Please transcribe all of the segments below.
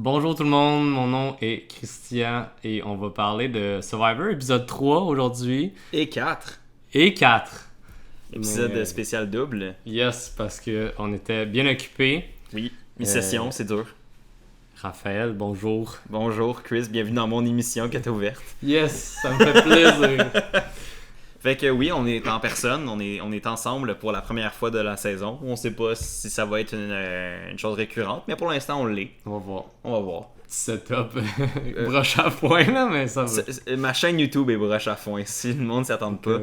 Bonjour tout le monde, mon nom est Christian et on va parler de Survivor épisode 3 aujourd'hui. Et 4. Et 4. Épisode spécial double. Yes, parce qu'on était bien occupés. Oui, mi-session, c'est dur. Raphaël, bonjour. Bonjour Chris, bienvenue dans mon émission que t'as ouverte. Yes, ça me fait plaisir. Fait que oui, on est en personne, on est ensemble pour la première fois de la saison. On sait pas si ça va être une chose récurrente, mais pour l'instant on l'est. On va voir. On va voir. Petit setup broche à foin là, mais ça va. Ma chaîne YouTube est broche à foin, si le monde s'y attend pas.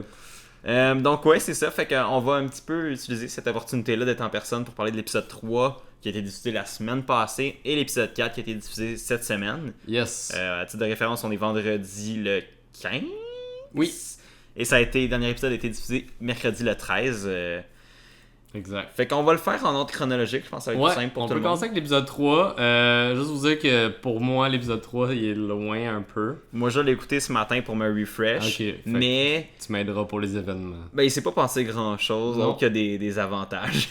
Donc ouais, c'est ça, fait qu'on va un petit peu utiliser cette opportunité-là d'être en personne pour parler de l'épisode 3 qui a été diffusé la semaine passée et l'épisode 4 qui a été diffusé cette semaine. Yes. À titre de référence, on est vendredi le 15. Oui. Et ça a été, le dernier épisode a été diffusé mercredi le 13. Exact. Fait qu'on va le faire en ordre chronologique, je pense que ça va être plus simple pour tout le monde. On peut commencer avec l'épisode 3. Juste vous dire que pour moi, l'épisode 3, il est loin un peu. Moi, je l'ai écouté ce matin pour me refresh. Ok, mais tu m'aideras pour les événements. Ben, il s'est pas passé grand-chose, donc il y a des avantages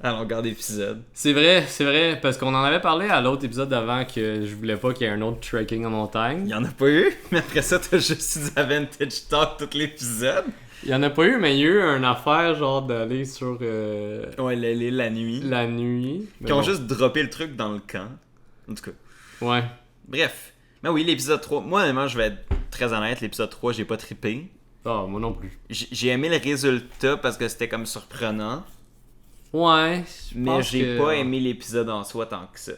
à longueur d'épisode. C'est vrai, parce qu'on en avait parlé à l'autre épisode d'avant que je voulais pas qu'il y ait un autre trekking en montagne. Il y en a pas eu, mais après ça, t'as juste eu du Avantage Talk tout l'épisode. Il y en a pas eu, mais il y a eu une affaire genre d'aller sur... Ouais, la nuit. La nuit. Qui ont juste droppé le truc dans le camp. En tout cas. Ouais. Bref. Mais oui, l'épisode 3. Moi, honnêtement, je vais être très honnête. L'épisode 3, j'ai pas trippé. Ah, moi non plus. J'ai aimé le résultat parce que c'était comme surprenant. Ouais. Mais j'ai pas aimé l'épisode en soi tant que ça.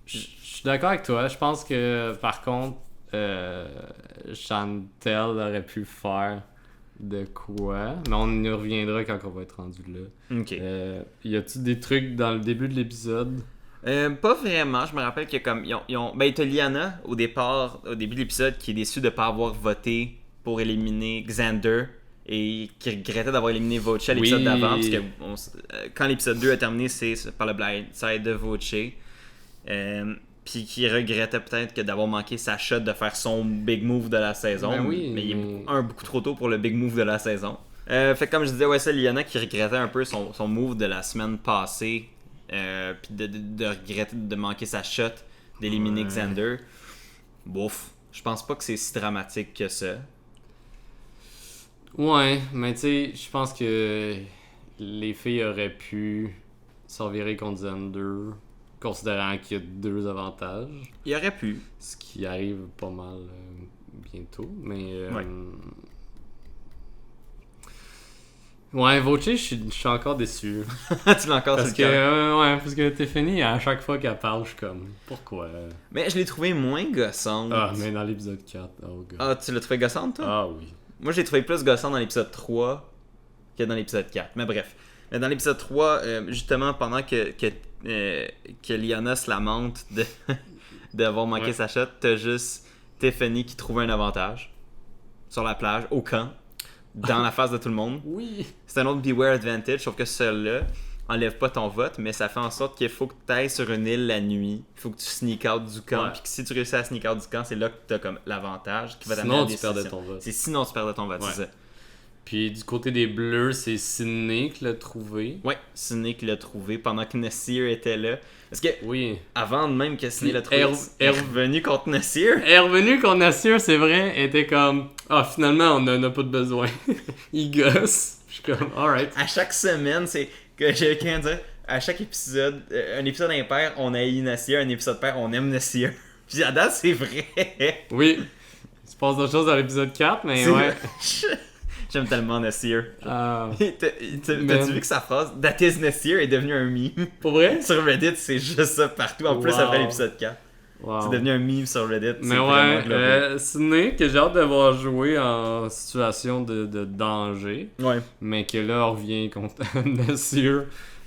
Je suis d'accord avec toi. Je pense que, par contre, Chantel aurait pu faire de quoi. Mais on y reviendra quand on va être rendu là. Ok. Y a-tu des trucs dans le début de l'épisode? Pas vraiment. Je me rappelle que comme ben t'as Liana au début de l'épisode qui est déçue de pas avoir voté pour éliminer Xander et qui regrettait d'avoir éliminé Voce à l'épisode d'avant parce que quand l'épisode 2 a terminé, c'est par le blindside de Voce. Puis qui regrettait peut-être que d'avoir manqué sa shot de faire son big move de la saison. Ben oui, mais il est beaucoup trop tôt pour le big move de la saison. Fait comme je disais, ouais, c'est Liana qui regrettait un peu son move de la semaine passée. Puis de regretter de manquer sa shot, d'éliminer Xander. Bouf, je pense pas que c'est si dramatique que ça. Ouais, mais tu sais, je pense que les filles auraient pu s'en virer contre Xander, considérant qu'il y a 2 avantages. Il aurait pu. Ce qui arrive pas mal bientôt, mais... Ouais. Ouais, Voce, je suis encore déçu. Tu l'as encore Parce sur le cœur. ouais, parce que Tiffany, à chaque fois qu'elle parle, je suis comme, pourquoi? Mais je l'ai trouvé moins gossante. Ah, mais dans l'épisode 4, oh god. Ah, tu l'as trouvé gossante, toi? Ah oui. Moi, je l'ai trouvé plus gossante dans l'épisode 3 que dans l'épisode 4. Mais bref. Mais dans l'épisode 3, justement, pendant que Liana se lamente d'avoir manqué sa shot, t'as juste Tiffany qui trouve un avantage sur la plage, au camp, dans la face de tout le monde. Oui. C'est un autre Beware Advantage, sauf que celui-là enlève pas ton vote, mais ça fait en sorte qu'il faut que tu ailles sur une île la nuit. Il faut que tu sneak out du camp. Ouais. Puis que si tu réussis à sneak out du camp, c'est là que tu as comme l'avantage qui va t'amener Sinon, à la tu perdais décision. ton vote. Sinon, tu perdais ton vote, Ouais. c'est ça. Puis du côté des Bleus, c'est Sydney qui l'a trouvé. Ouais, Sidney qui l'a trouvé pendant que Nasir était là. Parce que Oui. avant même que Sidney l'a trouvé, Elle est revenu contre Nasir. Elle est revenue qu'on assure, c'est vrai, elle était comme, ah, finalement, on en a pas de besoin. Il gosse. Je suis comme, alright. À chaque semaine, c'est que j'ai quelqu'un dire, à chaque épisode, un épisode impair, on haït Nasir, un épisode pair, on aime Nasir. Puis à date, c'est vrai. Oui. Il se passe d'autres choses dans l'épisode 4, mais C'est ouais. vrai. J'aime tellement Nasir. Ah. T'as-tu vu que sa phrase That is Nasir est devenue un meme? Pour vrai? Sur Reddit, c'est juste ça partout. En plus, Wow. après l'épisode 4. Wow. C'est devenu un meme sur Reddit. Mais c'est vraiment ouais, global. Sydney, que j'ai hâte de voir jouer en situation de danger, Ouais. mais que là, on revient contre Nassir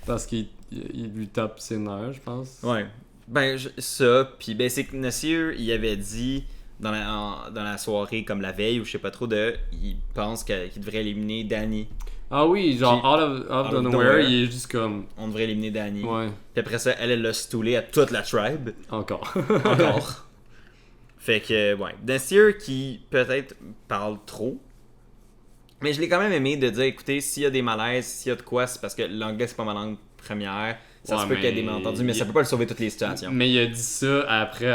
parce qu'il lui tape ses nerfs, je pense. Ouais. Ben, ça. Puis, ben, c'est que Nasir, il avait dit dans la soirée, comme la veille, ou je sais pas trop, il pense qu'il devrait éliminer Danny. Ah oui, genre out of nowhere, il est juste comme... On devrait éliminer Danny. Ouais, Puis après ça, elle l'a stoulé à toute la tribe. encore. Encore. Fait que, ouais. Nasir qui, peut-être, parle trop. Mais je l'ai quand même aimé de dire, écoutez, s'il y a des malaises, s'il y a de quoi, c'est parce que l'anglais, c'est pas ma langue première. Ça se peut qu'il y ait des malentendus, mais ça peut pas le sauver toutes les situations. Mais il a dit ça après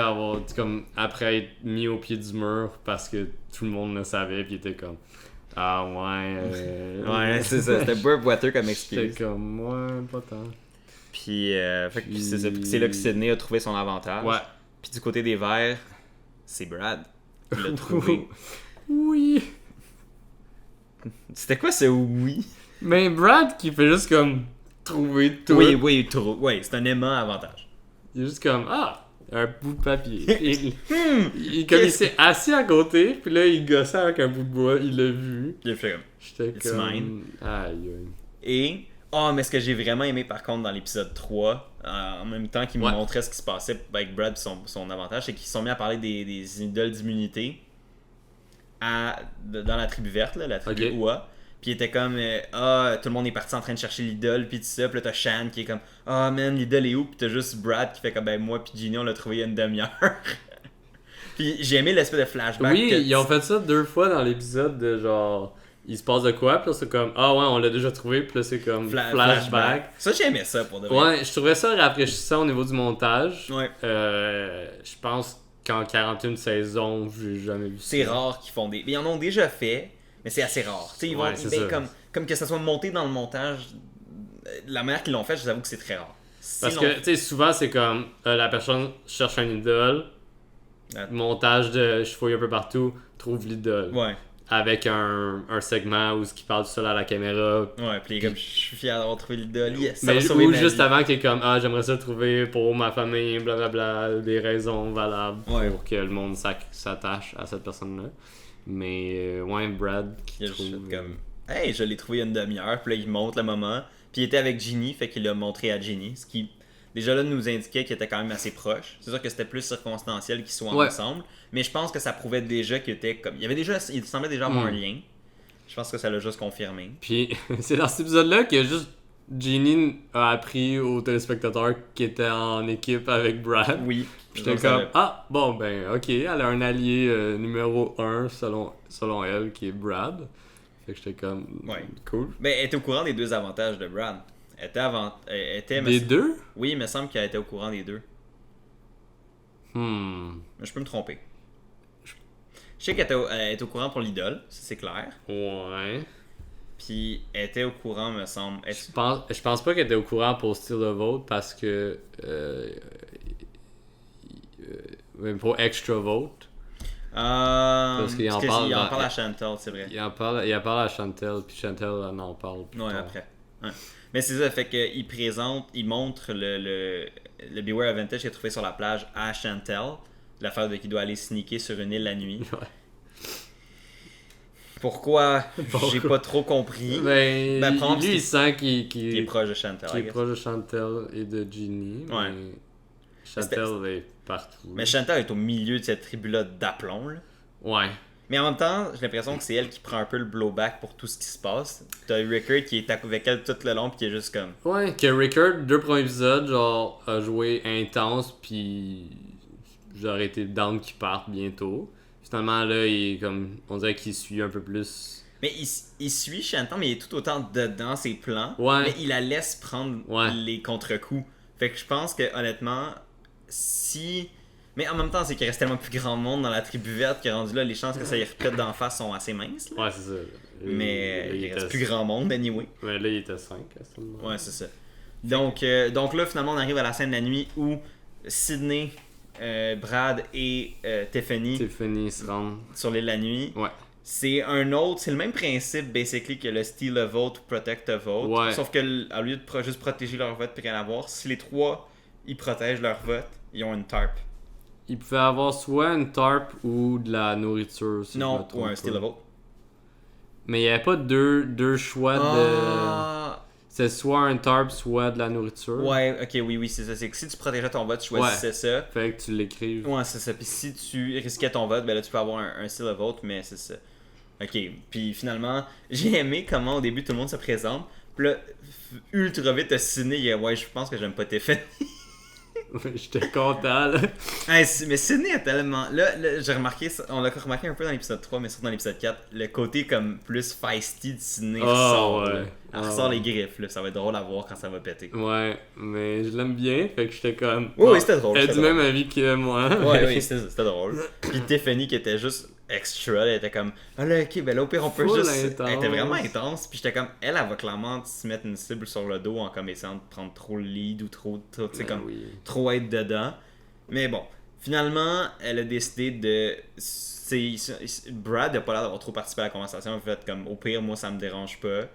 être mis au pied du mur parce que tout le monde le savait, puis il était comme ah ouais. Ouais, c'est ça. C'était peu boiteux comme excuse. C'était comme ouais, pas tant. Puis, c'est ça. Puis c'est là que Sydney a trouvé son avantage. Ouais. Puis du côté des Verts, c'est Brad qui l'a trouvé. Oui. C'était quoi ce oui? Mais Brad qui fait juste comme trouver tout. Oui, c'est un aimant avantage. Il est juste comme un bout de papier. Comme il s'est assis à côté, puis là il gossait avec un bout de bois, il l'a vu. Il a fait comme. J'étais It's comme mine. Aïe. Et mais ce que j'ai vraiment aimé par contre dans l'épisode 3, en même temps qu'il me montrait ce qui se passait avec Brad et son avantage, c'est qu'ils se sont mis à parler des idoles d'immunité dans la tribu verte, là, la tribu Oua. Puis il était comme tout le monde est parti en train de chercher l'idole, puis tout ça. Puis là t'as Shan qui est comme man, l'idole est où? Puis t'as juste Brad qui fait comme moi puis Ginny on l'a trouvé il y a une demi-heure. Puis j'ai aimé l'espèce de flashback. Oui, ils ont fait ça 2 fois dans l'épisode de genre il se passe de quoi, puis là c'est comme on l'a déjà trouvé, puis là c'est comme flashback. Ça j'aimais ça pour de vrai. Ouais, je trouvais ça rafraîchissant au niveau du montage. Ouais. Je pense qu'en 41 saisons, j'ai jamais vu ça. C'est rare qu'ils font des. Ils en ont déjà fait, mais c'est assez rare. Tu sais, ils vont comme que ça soit monté dans le montage. La manière qu'ils l'ont fait, je vous avoue que c'est très rare. Parce que tu sais, souvent c'est comme la personne cherche un idole, montage de je fouille un peu partout, trouve l'idole. Ouais. Avec un segment où il parle tout seul à la caméra. Ouais, puis comme je suis fier d'avoir trouvé l'idole. Yes, mais ou juste avant qu'il est comme j'aimerais ça le trouver pour ma famille, blablabla, des raisons valables pour que le monde s'attache à cette personne-là. Mais Brad qui trouve comme hey, je l'ai trouvé il y a une demi-heure, puis là il montre le moment, puis il était avec Ginny, fait qu'il l'a montré à Ginny, ce qui déjà là nous indiquait qu'il était quand même assez proche. C'est sûr que c'était plus circonstanciel qu'ils soient ensemble, mais je pense que ça prouvait déjà qu'il était comme il semblait déjà avoir un lien. Je pense que ça l'a juste confirmé. Puis c'est dans cet épisode-là que juste Ginny a appris aux téléspectateurs qui étaient en équipe avec Brad. Oui. J'étais comme ok, elle a un allié numéro 1 selon elle qui est Brad. Fait que j'étais comme cool. Ben elle était au courant des 2 avantages de Brad. Elle était des 2? Oui, il me semble qu'elle était au courant des 2. Mais je peux me tromper. Je sais qu'elle était au courant pour l'idole, ça c'est clair. Ouais. Puis elle était au courant, me semble. Je pense pas qu'elle était au courant pour Steal the Vote parce que pour Extra Vote. Parce qu'il en parle parle à Chantel, c'est vrai. Il en parle à Chantel, puis Chantel en parle plus tard. Après. Ouais. Mais c'est ça, fait qu'il montre le Beware Advantage qu'il a trouvé sur la plage à Chantel. L'affaire de qu'il doit aller sneaker sur une île la nuit. Ouais. Pourquoi? J'ai pas trop compris. Lui, il sent qu'il est proche de Chantel. Qu'il est proche de Chantel et de Ginny. Ouais. Mais Chantel est partout. Mais Chantel est au milieu de cette tribu-là d'aplomb. Là. Ouais. Mais en même temps, j'ai l'impression que c'est elle qui prend un peu le blowback pour tout ce qui se passe. T'as Rickard qui est avec elle tout le long, puis qui est juste comme. Ouais, que Rickard, 2 premiers épisodes, genre, a joué intense, puis j'aurais été down qu'il parte bientôt. Finalement, là, il est comme. On dirait qu'il suit un peu plus. Mais il suit Chantal, mais il est tout autant dedans ses plans. Ouais. Mais il la laisse prendre les contre-coups. Fait que je pense que, honnêtement, si. Mais en même temps, c'est qu'il reste tellement plus grand monde dans la tribu verte que rendu là, les chances que ça y repète d'en face sont assez minces. Là. Ouais, c'est ça. Mais il reste plus grand monde, anyway. Mais là, il était 5 à ce moment. Ouais, c'est ça. Donc là, finalement, on arrive à la scène de la nuit où Sydney, Brad et Tiffany se rendent sur l'île de la nuit. Ouais. C'est le même principe, basically, que le steal a vote ou protect a vote. Ouais. Sauf que, au lieu de juste protéger leur vote et rien avoir, si les 3 ils protègent leur vote, ils ont une tarp. Il pouvait avoir soit une tarp ou de la nourriture. Si non, ou un steal a vote. Mais il n'y avait pas deux choix de. C'est soit un tarp, soit de la nourriture. Ouais, ok, oui, c'est ça. C'est que si tu protégeais ton vote, tu choisissais ça. Fait que tu l'écrives. Ouais, c'est ça. Puis si tu risquais ton vote, ben là, tu peux avoir un steal a vote, mais c'est ça. Ok, puis finalement, j'ai aimé comment au début tout le monde se présente. Puis là, ultra vite, t'as signé, ouais, je pense que j'aime pas Tiffany. J'étais content, là. Hey, mais Sydney a tellement... Là, j'ai remarqué, on l'a remarqué un peu dans l'épisode 3, mais surtout dans l'épisode 4, le côté comme plus feisty de Sydney ressort. Ouais. Là. Elle ressort les griffes, là. Ça va être drôle à voir quand ça va péter. Ouais, mais je l'aime bien, fait que j'étais comme... Oui, c'était drôle. Elle a du même avis que moi. Oui, c'était drôle. Puis Tiffany qui était juste extra, elle était comme ah là ok ben là au pire on peut Full juste intense. elle était vraiment intense puis j'étais comme elle va clairement se mettre une cible sur le dos en comme essayant de prendre trop le lead ou trop tu sais comme trop être dedans, mais bon finalement elle a décidé de Brad a pas l'air d'avoir trop participé à la conversation, en fait comme au pire moi ça me dérange pas,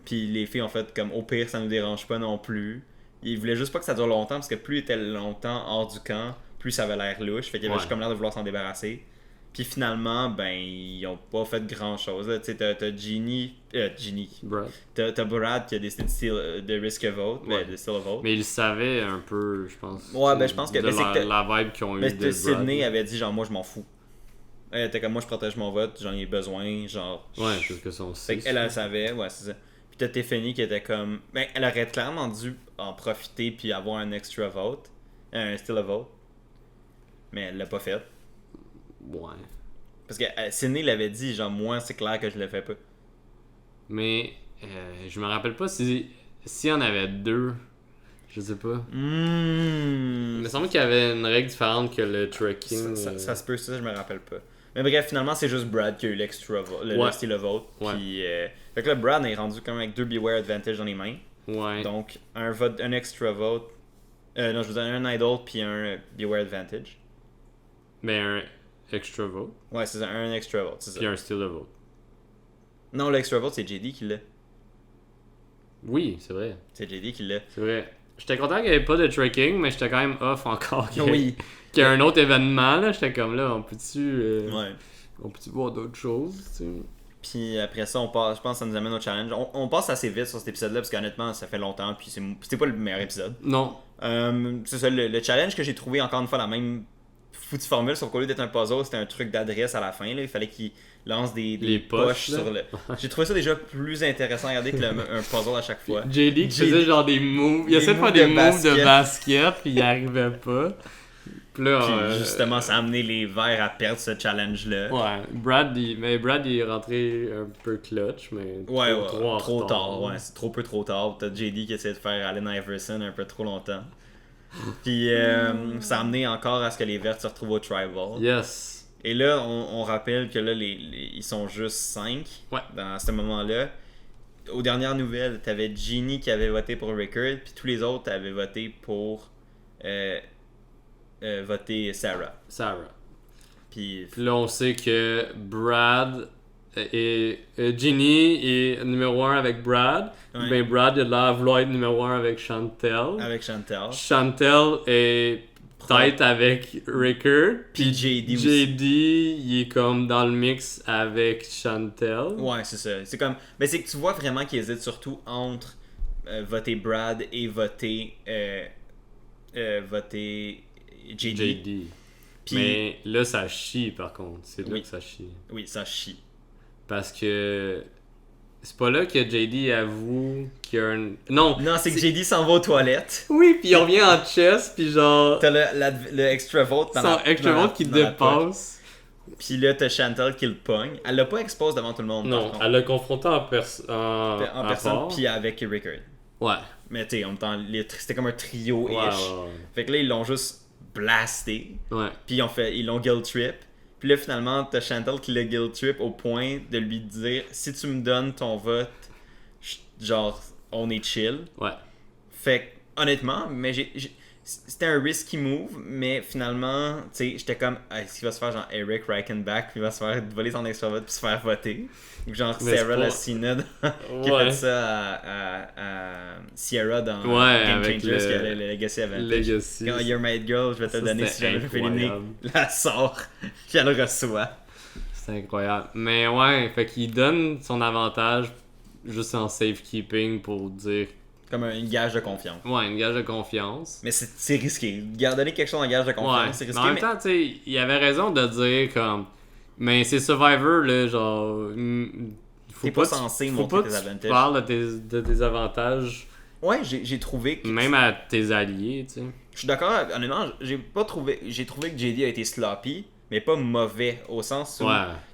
puis les filles ont fait comme au pire ça nous dérange pas non plus. Ils voulaient juste pas que ça dure longtemps parce que plus il était longtemps hors du camp plus ça avait l'air louche, fait qu'il y avait juste comme l'air de vouloir s'en débarrasser. Puis finalement, ben, ils ont pas fait grand chose. Tu sais, t'as Brad. T'as Brad qui a décidé de risk a vote, de steal a vote. Mais il savait un peu, je pense. Ouais, ben, je pense que. La vibe qu'ils ont eu de Brad. Sydney avait dit, genre, moi, je m'en fous. Elle était comme, moi, je protège mon vote, j'en ai besoin, genre. Ouais, parce que son Fait qu'elle, elle savait, ouais, c'est ça. Puis t'as Tiffany qui était comme. Ben, elle aurait clairement dû en profiter puis avoir un extra vote. Un steal a vote. Mais elle l'a pas fait. Ouais. Parce que Sydney l'avait dit, genre, moi, c'est clair que je le fais pas. Mais je me rappelle pas s'il y en avait deux. Je sais pas. Il me semble qu'il y avait une règle différente que le tracking. Ça se peut, ça, je me rappelle pas. Mais bref, finalement, c'est juste Brad qui a eu l'extra vote, le steal a vote. Puis, fait que là, Brad est rendu quand même avec 2 Beware Advantage dans les mains. Ouais. Donc, un extra vote. Non, je vous donne un idol puis un Beware Advantage. Mais un extra vote. Ouais, c'est ça, un extra vote, c'est ça. Puis un steal a vote. Non, l'extra vote, c'est JD qui l'a. Oui, c'est vrai. C'est JD qui l'a. C'est vrai. J'étais content qu'il n'y avait pas de tracking, mais j'étais quand même off encore. Oui. Qu'il y a un autre événement, là. J'étais comme là, on peut-tu voir d'autres choses, tu sais. Puis après ça, je pense que ça nous amène au challenge. On passe assez vite sur cet épisode-là, parce qu'honnêtement, ça fait longtemps, puis c'était pas le meilleur épisode. Non. C'est ça, le challenge que j'ai trouvé, encore une fois, la même foutue formule, sauf qu'au lieu d'être un puzzle, c'était un truc d'adresse à la fin. Là. Il fallait qu'il lance des poches sur le... J'ai trouvé ça déjà plus intéressant à regarder que un puzzle à chaque fois. JD qui faisait genre des moves. Il essayait de faire des moves de basket, puis il arrivait pas. Puis là, justement, ça a amené les Verts à perdre ce challenge-là. Ouais, Brad il est rentré un peu clutch, mais trop tard. Ouais, c'est trop tard. T'as JD qui essaie de faire Allen Iverson un peu trop longtemps. Puis ça a amené encore à ce que les Verts se retrouvent au Tribal. Yes. Et là, on rappelle que là, ils sont juste 5 dans ce moment-là. Aux dernières nouvelles, t'avais Ginny qui avait voté pour Rickard, puis tous les autres avaient voté pour Sarah. Puis là, on sait que Brad et Ginny est numéro 1 avec Brad. Ouais. Ben Brad il a l'air à vouloir être numéro 1 avec Chantel. Chantel est peut-être avec Rickard. Puis JD aussi. JD, il est comme dans le mix avec Chantel. Ouais, c'est ça. C'est comme... Ben, c'est que tu vois vraiment qu'il hésite surtout entre voter Brad et voter JD. Puis... Mais là, ça chie par contre. C'est là que ça chie. Oui, ça chie. Parce que c'est pas là que JD avoue qu'il y a un... Non, c'est que JD s'en va aux toilettes. Oui, puis il revient en chest, puis genre... T'as le extra vote extra vote qui dépasse. Puis là, t'as Chantal qui le pogne. Elle l'a pas exposé devant tout le monde. Non, elle l'a confronté en personne, puis avec Rickard. Ouais. Mais tu sais, c'était comme un trio-ish. Ouais. Fait que là, ils l'ont juste blasté. Ouais. Puis ils l'ont guilt trip. Puis là, finalement, t'as Chantal qui l'a guilt trip au point de lui dire si tu me donnes ton vote, genre, on est chill. Ouais. Fait que, honnêtement, c'était un risky move, mais finalement, tu sais, j'étais comme, est-ce qu'il va se faire genre Eric Reichenbach, puis il va se faire voler son extra vote, puis se faire voter. Genre Sarah Lacina qui a fait ça à Sierra dans Game Changers, qui avait le Legacy Advantage. Quand You're My Girl, je vais te le donner si jamais je fais l'éliminer. La sort, puis elle le reçoit. C'est incroyable. Mais ouais, fait qu'il donne son avantage juste en safekeeping pour dire. Comme un gage de confiance. Ouais, une gage de confiance. Mais c'est risqué. Donner quelque chose en gage de confiance, c'est risqué. Mais en même temps, tu sais, il avait raison de dire comme. Mais c'est Survivor, là, genre. T'es pas censé montrer tes avantages. Tu parles de tes avantages Ouais, j'ai trouvé que... Même à tes alliés, tu sais. Je suis d'accord, honnêtement, j'ai trouvé que JD a été sloppy, mais pas mauvais, au sens où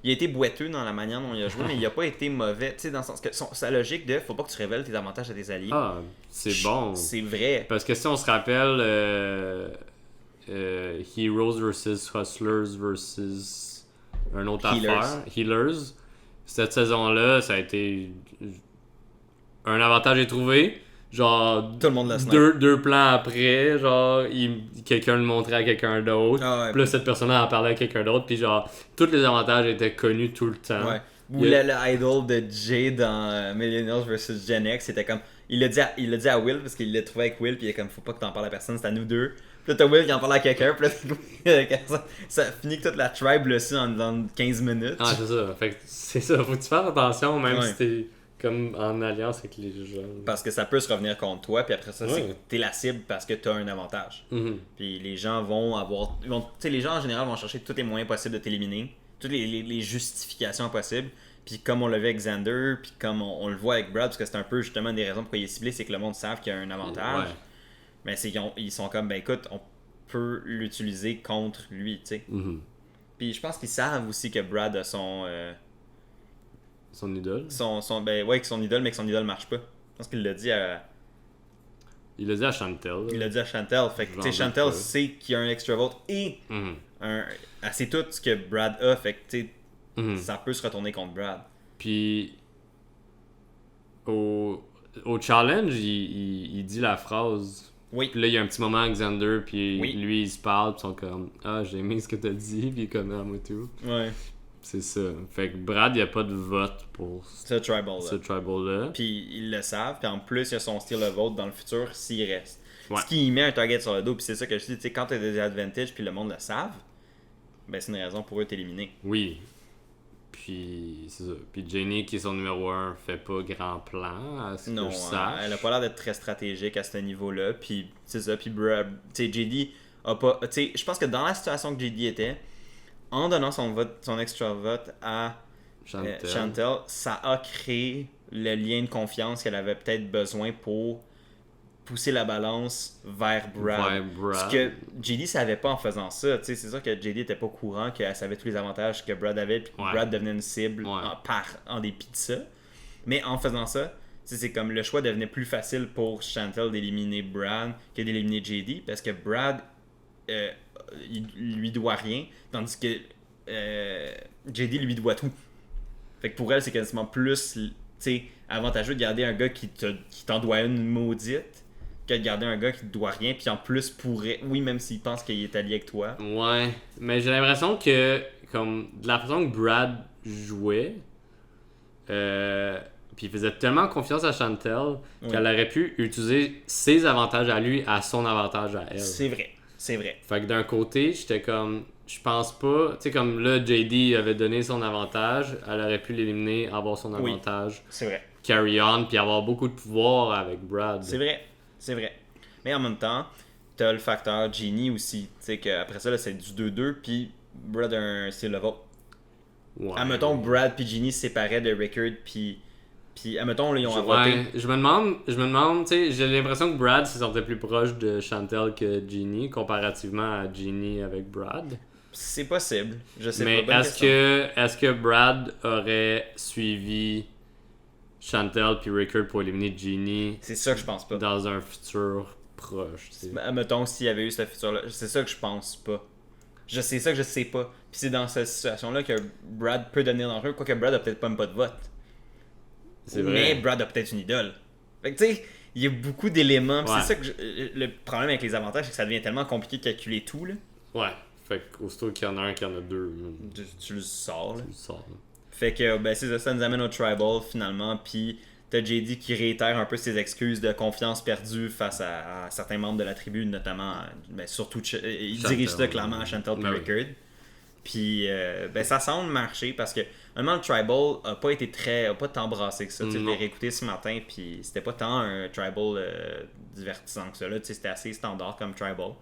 il a été boiteux dans la manière dont il a joué, mais il a pas été mauvais, tu sais, dans le sens que sa logique de faut pas que tu révèles tes avantages à tes alliés. Ah, c'est bon. C'est vrai. Parce que si on se rappelle Heroes versus Hustlers versus un autre affaire, Healers, cette saison-là, ça a été un avantage est trouvé. Genre, tout le monde le deux plans après, genre, quelqu'un le montrait à quelqu'un d'autre. Ah ouais, puis là, cette personne-là en parlait à quelqu'un d'autre. Puis genre, tous les avantages étaient connus tout le temps. Ouais. Ou le idol de Jay dans Millennials vs Gen X, c'était comme. Il l'a dit à Will parce qu'il l'a trouvé avec Will. Puis il est comme, faut pas que t'en parles à personne, c'est à nous deux. Puis là, t'as Will qui en parle à quelqu'un. Puis là, ça finit que toute la tribe le suit dans 15 minutes. Ah, c'est ça. Fait que c'est ça. Faut que tu fasses attention, même si t'es. Comme en alliance avec les gens. Parce que ça peut se revenir contre toi, puis après ça, c'est que t'es la cible parce que t'as un avantage. Puis les gens vont avoir. Tu sais, les gens en général vont chercher tous les moyens possibles de t'éliminer, toutes les justifications possibles. Puis comme on l'a vu avec Xander, puis comme on le voit avec Brad, parce que c'est un peu justement des raisons pourquoi il est ciblé, c'est que le monde savent qu'il y a un avantage. Mais c'est ils sont comme, ben écoute, on peut l'utiliser contre lui, tu sais. Puis je pense qu'ils savent aussi que Brad a son idole? Que son idole, mais que son idole marche pas. Je pense qu'il l'a dit à... Il l'a dit à Chantel. Il l'a dit à Chantel. Fait que, tu sais, Chantel sait qu'il y a un extra vote et elle sait tout ce que Brad a. Fait que, tu sais, ça peut se retourner contre Brad. Puis, au challenge, il dit la phrase. Oui. Puis là, il y a un petit moment avec Xander, puis lui, il se parle, puis ils sont comme, ah, j'ai aimé ce que t'as dit, puis il est comme, ah, moi tout. Ouais. C'est ça. Fait que Brad, il n'y a pas de vote pour ce tribal-là. Puis ils le savent. Puis en plus, il y a son style de vote dans le futur s'il reste. Ce qui met un target sur le dos. Puis c'est ça que je dis. Tu sais, quand tu as des advantages puis le monde le savent, ben c'est une raison pour eux de t'éliminer. Oui. Puis c'est ça. Puis Jenny, qui est son numéro 1, fait pas grand plan. À ce que je sache. Elle a pas l'air d'être très stratégique à ce niveau-là. Puis c'est ça. Puis Brad, tu sais, JD a pas. Tu sais, je pense que dans la situation que JD était, en donnant son extra vote à Chantel, ça a créé le lien de confiance qu'elle avait peut-être besoin pour pousser la balance vers Brad. Ce que JD savait pas en faisant ça. C'est sûr que JD était pas au courant qu'elle savait tous les avantages que Brad avait, puis Brad devenait une cible en dépit de ça. Mais en faisant ça, c'est comme le choix devenait plus facile pour Chantel d'éliminer Brad que d'éliminer JD, parce que Brad il lui doit rien, tandis que JD lui doit tout. Fait que pour elle, c'est quasiment plus avantageux de garder un gars qui t'en doit une maudite que de garder un gars qui te doit rien, puis en plus pourrait, même s'il pense qu'il est allié avec toi. Ouais, mais j'ai l'impression que, comme, de la façon que Brad jouait, puis il faisait tellement confiance à Chantel qu'elle aurait pu utiliser ses avantages à lui à son avantage à elle. C'est vrai. Fait que d'un côté, j'étais comme, je pense pas, tu sais, comme là, JD avait donné son avantage, elle aurait pu l'éliminer, avoir son avantage. C'est vrai. Carry on, puis avoir beaucoup de pouvoir avec Brad. C'est vrai. Mais en même temps, t'as le facteur Genie aussi, tu sais, qu'après ça, là, c'est du 2-2, puis Brad a un style de vote. Admettons, Brad puis Genie se séparaient de Rickard, puis admettons, là, ils ont voté. Je me demande, tu sais, j'ai l'impression que Brad se sentait plus proche de Chantel que Genie, comparativement à Genie avec Brad. C'est possible, je sais pas. Mais est-ce que Brad aurait suivi Chantel puis Rickard pour éliminer Genie? C'est ça que je pense pas. Dans un futur proche, tu sais. Admettons, s'il y avait eu ce futur-là, c'est ça que je pense pas. C'est ça que je sais pas. Puis c'est dans cette situation-là que Brad peut devenir dangereux, quoique Brad a peut-être pas de vote. C'est vrai. Mais Brad a peut-être une idole. Fait que tu sais, il y a beaucoup d'éléments. C'est ça que le problème avec les avantages, c'est que ça devient tellement compliqué de calculer tout, là. Ouais. Fait qu'aussitôt qu'il y en a un, qu'il y en a deux. Tu le sors, là. Là. Fait que, ben, c'est ça nous amène au Tribal, finalement. Puis t'as JD qui réitère un peu ses excuses de confiance perdue face à certains membres de la tribu, notamment, ben, surtout, il dirige ça clairement à Chantel et Rickard. Puis, ben, ça semble marcher parce que, vraiment, le Tribal a pas tant brassé que ça. Je l'ai réécouté ce matin, puis c'était pas tant un Tribal divertissant que ça. Là, c'était assez standard comme Tribal.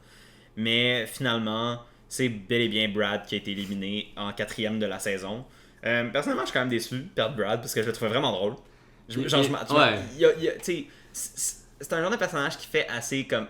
Mais finalement, c'est bel et bien Brad qui a été éliminé en 4e de la saison. Personnellement, je suis quand même déçu de perdre Brad parce que je le trouvais vraiment drôle. c'est un genre de personnage qui fait assez comme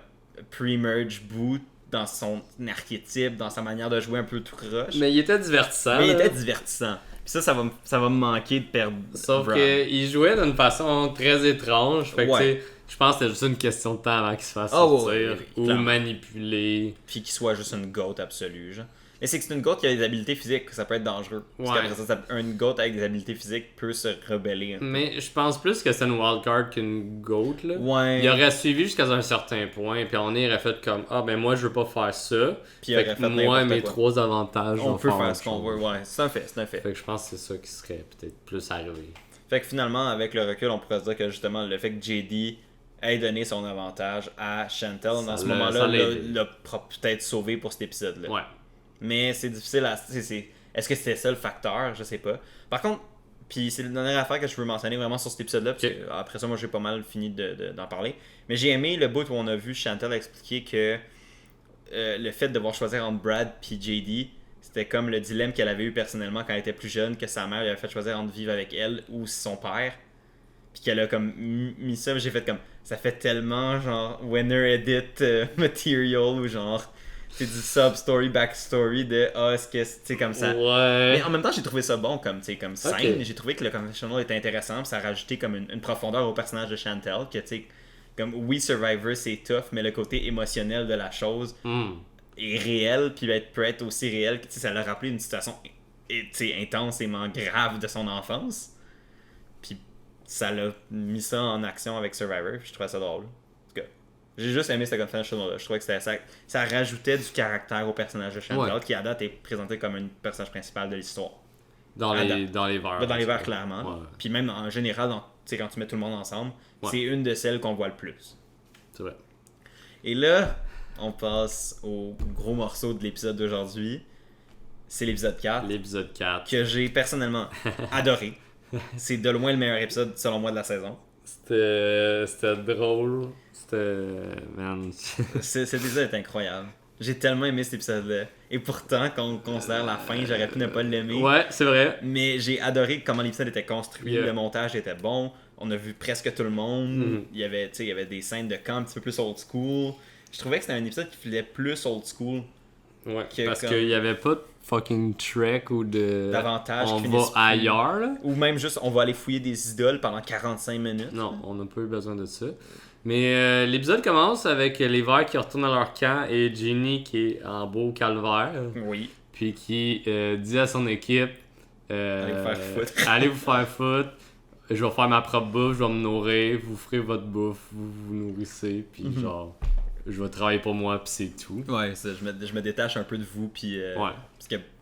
pre-merge boot dans son archétype, dans sa manière de jouer un peu tout croche. Mais il était divertissant. Mais il était divertissant. Puis ça va me manquer de perdre. Sauf qu'il jouait d'une façon très étrange. Fait que tu sais, je pense que c'était juste une question de temps avant qu'il se fasse sortir ou manipuler. Puis qu'il soit juste une goat absolue, genre. Mais c'est que c'est une goat qui a des habiletés physiques, ça peut être dangereux. Parce qu'après ça, une goat avec des habiletés physiques peut se rebeller. Mais je pense plus que c'est une wildcard qu'une goat, là. Ouais. Il aurait suivi jusqu'à un certain point, puis on aurait fait comme ben moi je veux pas faire ça. Puis il aurait fait moi, mes 3 avantages, on peut faire ce qu'on veut, ouais. C'est un fait. Fait que je pense que c'est ça qui serait peut-être plus arrivé. Fait que finalement, avec le recul, on pourrait se dire que justement, le fait que JD ait donné son avantage à Chantel, dans ce moment-là, l'a peut-être sauvé pour cet épisode-là. Ouais. Mais c'est difficile à... Est-ce que c'était ça le facteur? Je sais pas. Par contre, puis c'est la dernière affaire que je veux mentionner vraiment sur cet épisode-là, parce que après ça, moi, j'ai pas mal fini d'en parler. Mais j'ai aimé le bout où on a vu Chantel expliquer que le fait de devoir choisir entre Brad et JD, c'était comme le dilemme qu'elle avait eu personnellement quand elle était plus jeune, que sa mère lui avait fait choisir entre vivre avec elle ou son père. Puis qu'elle a comme mis ça, j'ai fait comme... Ça fait tellement genre winner edit material ou genre... C'est du sub-story, backstory de est-ce que c'est comme ça. Ouais. Mais en même temps, j'ai trouvé ça bon comme scène. Okay. J'ai trouvé que le confessional était intéressant. Ça a rajouté comme une profondeur au personnage de Chantel. Que tu sais, comme oui, Survivor c'est tough, mais le côté émotionnel de la chose est réel. Puis peut être aussi réel que ça l'a rappelé une situation intensément grave de son enfance. Puis ça l'a mis ça en action avec Survivor. Puis je trouvais ça drôle. J'ai juste aimé ce confessional-là. Je trouvais que ça rajoutait du caractère au personnage de Chantel, qui à date est présenté comme un personnage principal de l'histoire. Dans les vers. Dans les vers, clairement. Ouais. Puis même en général, quand tu mets tout le monde ensemble, c'est une de celles qu'on voit le plus. C'est vrai. Et là, on passe au gros morceau de l'épisode d'aujourd'hui. C'est l'épisode 4. L'épisode 4. Que j'ai personnellement adoré. C'est de loin le meilleur épisode, selon moi, de la saison. C'était drôle. Man. Cet épisode est incroyable. J'ai tellement aimé cet épisode-là. Et pourtant, quand on considère la fin, j'aurais pu ne pas l'aimer. Ouais, c'est vrai. Mais j'ai adoré comment l'épisode était construit. Le montage était bon. On a vu presque tout le monde. Il y avait des scènes de camp un petit peu plus old school. Je trouvais que c'était un épisode qui faisait plus old school. Ouais, parce qu'il n'y avait pas de fucking trek ou d'avantage on va ailleurs, là. Ou même juste on va aller fouiller des idoles pendant 45 minutes. Non, on n'a pas eu besoin de ça. Mais l'épisode commence avec les Verts qui retournent à leur camp et Ginny qui est en beau calvaire. Oui. Puis qui dit à son équipe allez vous faire foutre. Allez vous faire foutre. Je vais faire ma propre bouffe, je vais me nourrir, vous ferez votre bouffe, vous vous nourrissez, puis genre je vais travailler pour moi, puis c'est tout. Ouais, ça, je me détache un peu de vous, puis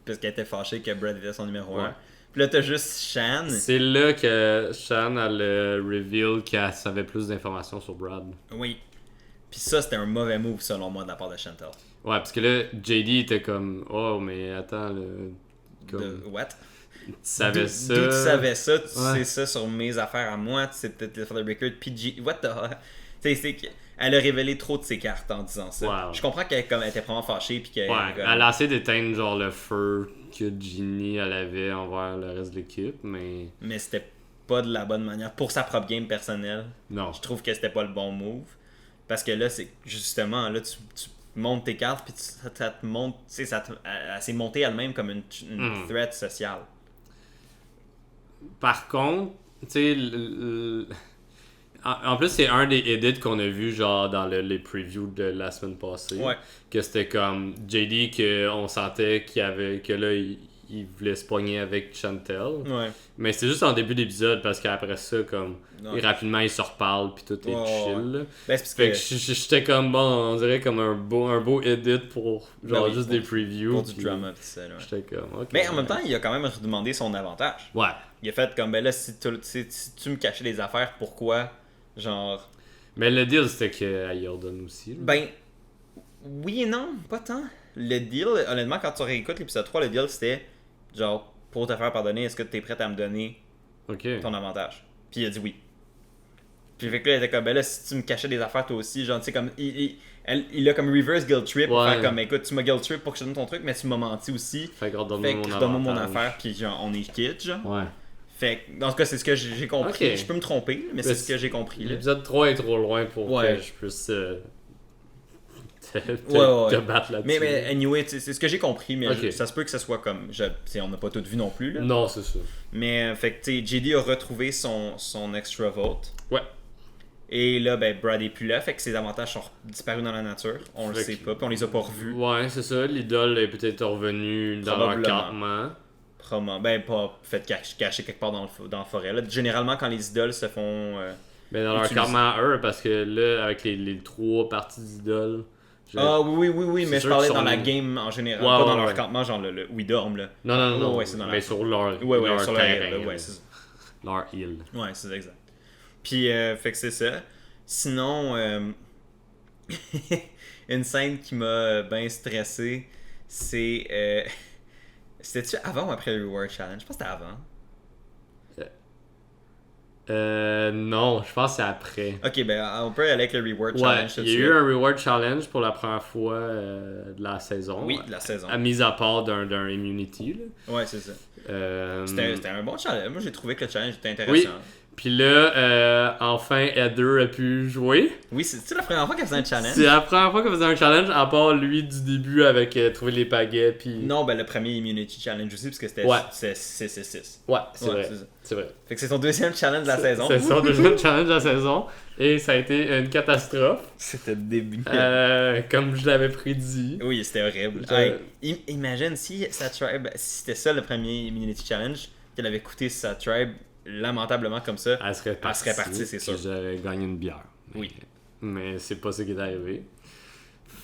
parce qu'elle était fâchée que Brad était son numéro 1. Puis là, t'as juste Shan. C'est là que Shan a le reveal qu'elle savait plus d'informations sur Brad. Oui. Puis ça, c'était un mauvais move, selon moi, de la part de Chantel. Ouais, parce que là, JD était comme mais attends, what? Tu savais ça. D'où tu savais ça? Tu sais ça sur mes affaires à moi? Tu sais peut-être l'affaire de Record. Puis what the... Tu sais, elle a révélé trop de ses cartes en disant ça. Wow. Je comprends qu'elle était vraiment fâchée. Puis qu'elle elle a essayé d'éteindre genre le feu que Ginny elle avait envers le reste de l'équipe, mais... Mais c'était pas de la bonne manière. Pour sa propre game personnelle, non. Je trouve que c'était pas le bon move. Parce que là, c'est justement, là, tu montes tes cartes, puis ça te monte... Tu sais, elle s'est montée elle-même comme une threat sociale. Par contre, tu sais... En plus, c'est un des edits qu'on a vu genre dans les previews de la semaine passée. Ouais. Que c'était comme JD qu'on sentait que là, il voulait se pogner avec Chantel. Ouais. Mais c'est juste en début d'épisode parce qu'après ça, comme rapidement, ils se reparlent puis tout est chill. Ouais. Ben, fait que j'étais comme on dirait comme un beau edit pour genre juste des previews. Pour du drama pis ça. Ouais. J'étais comme ok. Mais en même temps, il a quand même demandé son avantage. Ouais. Il a fait comme ben là, si tu me cachais des affaires, pourquoi? Genre. Mais le deal, c'était qu'elle y ordonne aussi. Là. Ben, oui et non, pas tant. Le deal, honnêtement, quand tu réécoutes l'épisode 3, le deal c'était genre, pour te faire pardonner, est-ce que tu es prêt à me donner ton avantage? Puis il a dit oui. Puis fait que là, il était comme, ben là, si tu me cachais des affaires toi aussi, genre, tu sais, comme, il a comme reverse guilt trip pour faire comme, écoute, tu m'as guilt trip pour que je te donne ton truc, mais tu m'as menti aussi. Fait que redonne-moi mon affaire, puis genre, on est quitte, genre. Ouais. Fait que, dans ce cas, c'est ce que j'ai compris. Ok. Je peux me tromper, mais c'est ce que j'ai compris. Là. L'épisode 3 est trop loin pour Ouais. que je puisse te Ouais. battre là-dessus. Mais anyway, c'est ce que j'ai compris, mais Ok. ça se peut que ça soit comme. On n'a pas tout vu non plus. Là. Non, c'est ça. Mais fait que, tu sais, JD a retrouvé son extra vote. Ouais. Et là, ben, Brad est plus là, fait que ses avantages sont disparus dans la nature. On le Fait sait que- pas, puis on les a pas revus. Ouais, c'est ça. L'idole est peut-être revenue dans leur Probablement. campement. Probablement. Ben, pas fait cacher quelque part dans la forêt. Là. Généralement, quand les idoles se font. Mais dans leur Utilisé. campement à eux, parce que là, avec les 3 parties d'idoles. Ah oui, C'est mais je sûr parlais qu'ils dans sont- la game en général, Ouais, pas ouais, dans leur ouais. campement, genre où ils dorment. Là. Non. Ouais, c'est dans mais sur leur, Ouais, leur sur leur terrain. île, là, ouais, c'est ça. Leur île. Ouais, c'est exact. Puis, fait que c'est ça. Sinon, une scène qui m'a bien stressé, c'est. C'était-tu avant ou après le Reward Challenge? Je pense que c'était avant. Non, je pense que c'est après. Ok, ben on peut aller avec le Reward Ouais, Challenge. tout de il y a suite. eu un Reward Challenge pour la première fois de la saison. Oui, de la saison. À mise à part d'un immunity. Là. Ouais, c'est ça. C'était un bon challenge. Moi, j'ai trouvé que le challenge était intéressant. Puis là, enfin, Heather a pu jouer. Oui, c'est la première fois qu'elle faisait un challenge. C'est la première fois qu'elle faisait un challenge, à part lui du début avec trouver les pagaies. Puis... Non, ben le premier Immunity Challenge aussi, parce que c'était Ouais. 6. Ouais, c'est Ouais, vrai. c'est ça. C'est vrai. Fait que c'est son deuxième challenge de la saison. C'est son deuxième challenge de la saison. Et ça a été une catastrophe. C'était débile. Comme je l'avais prédit. Oui, c'était horrible. Imagine si sa tribe, si c'était ça le premier Immunity Challenge, qu'elle avait coûté sa tribe lamentablement comme ça. Elle serait partie, c'est sûr. puis j'aurais gagné une bière. Oui. Mais c'est pas ça qui est arrivé.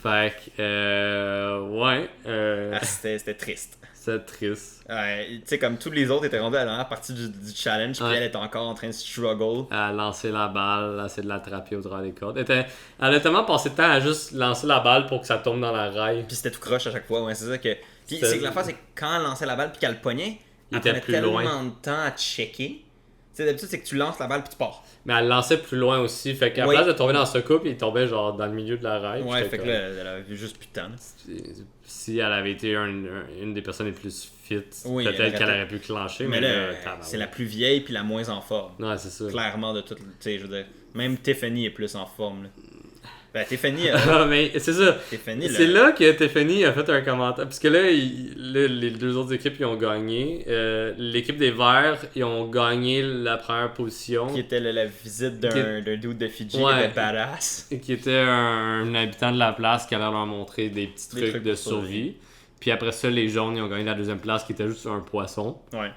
Fait que, ouais. C'était triste. C'est triste. Tu sais, comme tous les autres étaient rendus à la dernière partie du challenge, puis Ouais. elle était encore en train de struggle. Elle a lancé la balle, elle a essayé de l'attraper au travers des cordes. Elle a tellement passé de temps à juste lancer la balle pour que ça tombe dans la raille. Puis c'était tout croche à chaque fois, ouais, c'est ça que. Puis C'était- c'est que l'affaire, c'est que quand elle lançait la balle puis qu'elle le pognait, Il elle était prenait plus tellement loin. de temps à checker. Tu sais, d'habitude, c'est que tu lances la balle puis tu pars. Mais elle lançait plus loin aussi. Fait qu'à la Oui. place de tomber dans ce couple, il tombait genre dans le milieu de la raille. Ouais, J'étais fait que comme, là, elle avait vu juste plus de temps. là. Si elle avait été une des personnes les plus fit, Oui, elle peut-être aurait qu'elle pu- aurait pu clencher. Mais là, tabarouette. c'est la plus vieille puis la moins en forme. Ouais, c'est ça. Clairement, de toutes. Tu sais, je veux dire, même Tiffany est plus en forme. Là. Ben, Tiffany, Ah, mais c'est ça. Tiffany, C'est là que Tiffany a fait un commentaire. Parce que là, les deux autres équipes ils ont gagné. L'équipe des Verts, ils ont gagné la première position. qui était la visite d'un dude de Fidji, Ouais. de badass. Qui était un habitant de la place qui allait leur montrer des petits Des trucs trucs de pour survie. survie. Puis après ça, les jaunes, ils ont gagné la deuxième place qui était juste un poisson. Ouais.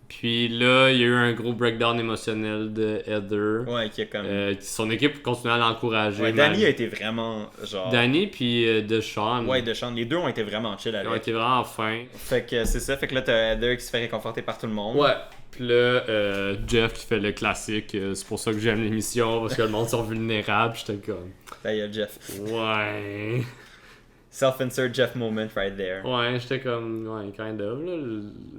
Puis là, il y a eu un gros breakdown émotionnel de Heather. Ouais, qui a comme. Son équipe continuait à l'encourager. Ouais, Danny a été vraiment genre. Danny puis Deshawn. Ouais, Deshaun. Les deux ont été vraiment chill Ils ont avec. été vraiment fins. Fait que c'est ça. Fait que là, t'as Heather qui se fait réconforter par tout le monde. Ouais. Puis là, Jeff qui fait le classique. C'est pour ça que j'aime l'émission, parce que le monde sont vulnérables. J'étais comme. Là, il y a Jeff. Ouais. Self-insert Jeff moment right there. Ouais, j'étais comme. Ouais, kind of. Là.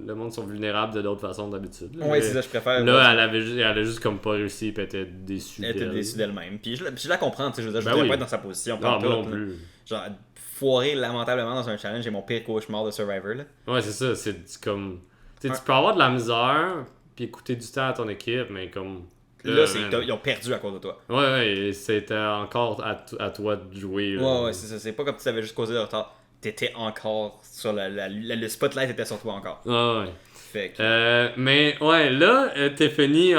Le monde sont vulnérables de d'autres façons d'habitude. là. Ouais, c'est ça, je préfère. Là, elle avait juste comme pas réussi, puis elle était déçue. Elle était d'elle. déçue d'elle-même. Puis je la comprends, tu sais. Je veux dire, je Ben voudrais oui. pas être dans sa position. Non, pas en moi non tout, là. plus. Genre, foirer lamentablement dans un challenge est mon pire cauchemar de Survivor, là. Ouais, c'est ça. C'est comme. Tu sais, tu peux avoir de la misère, puis écouter du temps à ton équipe, mais comme. Là, c'est man. ils ont perdu à cause de toi. Ouais, c'était encore à toi de jouer. là. Ouais, c'est ça. C'est pas comme si t'avais juste causé de retard. T'étais encore sur le spotlight était sur toi encore. Ouais. Fait que. Mais ouais, là, Tiffany, elle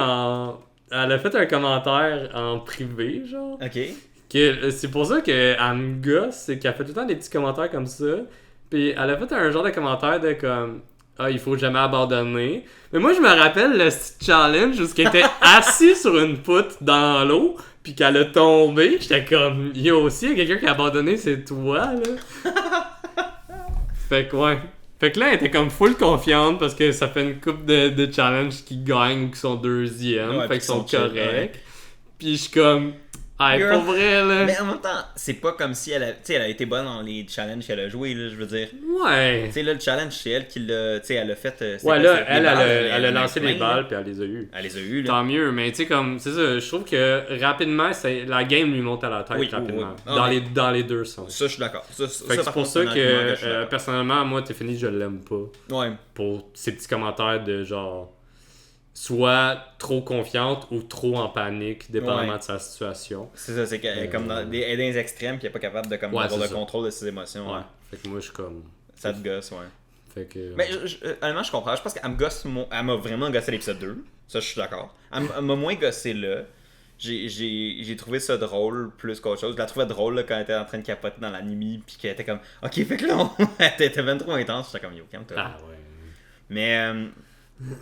a fait un commentaire en privé, genre. Ok. C'est pour ça qu'elle me gosse, c'est qu'elle fait tout le temps des petits commentaires comme ça. Puis elle a fait un genre de commentaire de comme. Ah, il faut jamais abandonner. Mais moi, je me rappelle le petit challenge où elle était assise sur une poutre dans l'eau, puis qu'elle a tombé. J'étais comme, yo, aussi, il y a quelqu'un qui a abandonné, c'est toi, là. Fait que, ouais. Fait que là, elle était comme full confiante parce que ça fait une coupe de challenges qui gagnent ou qui sont deuxièmes. Ouais, fait puis qu'ils sont chill, corrects. Puis je suis comme, Ah, Girl. pour vrai, là. Mais en même temps, c'est pas comme si elle a été bonne dans les challenges qu'elle a joué, là, je veux dire. Ouais. Tu sais, là, le challenge, c'est elle qui l'a. Tu sais, elle a fait. C'était Ouais, quoi, là, c'était elle les balles, a en a lancé plein, les balles, là. puis elle les a eues. Elle les a eues, là. Tant mieux, mais tu sais, comme, c'est ça, je trouve que rapidement, la game lui monte à la tête Oui, rapidement. oui. Ah, Dans les deux sens. Ça, je suis d'accord. Fait que par c'est pour contre, ça un argument je suis que, d'accord. personnellement, moi, Tiffany, je l'aime pas. Ouais. Pour ces petits commentaires de genre, soit trop confiante ou trop en panique, dépendamment Ouais. de sa situation. C'est ça, c'est qu'elle est comme elle est dans les extrêmes, puis elle est pas capable de comme, Ouais, avoir c'est le ça. contrôle de ses émotions. Ouais. Ouais. Fait que moi, je suis comme. Ça te gosse, ouais. Fait que. Mais honnêtement, je comprends. Je pense qu'elle me gosse, elle m'a vraiment gossé à l'épisode 2. Ça, je suis d'accord. Elle m'a moins gossé là. J'ai trouvé ça drôle plus qu'autre chose. Je la trouvais drôle là, quand elle était en train de capoter dans l'anime, puis qu'elle était comme, ok, fait que là, elle était bien trop intense. J'étais comme, yo, calme-toi. Ah ouais.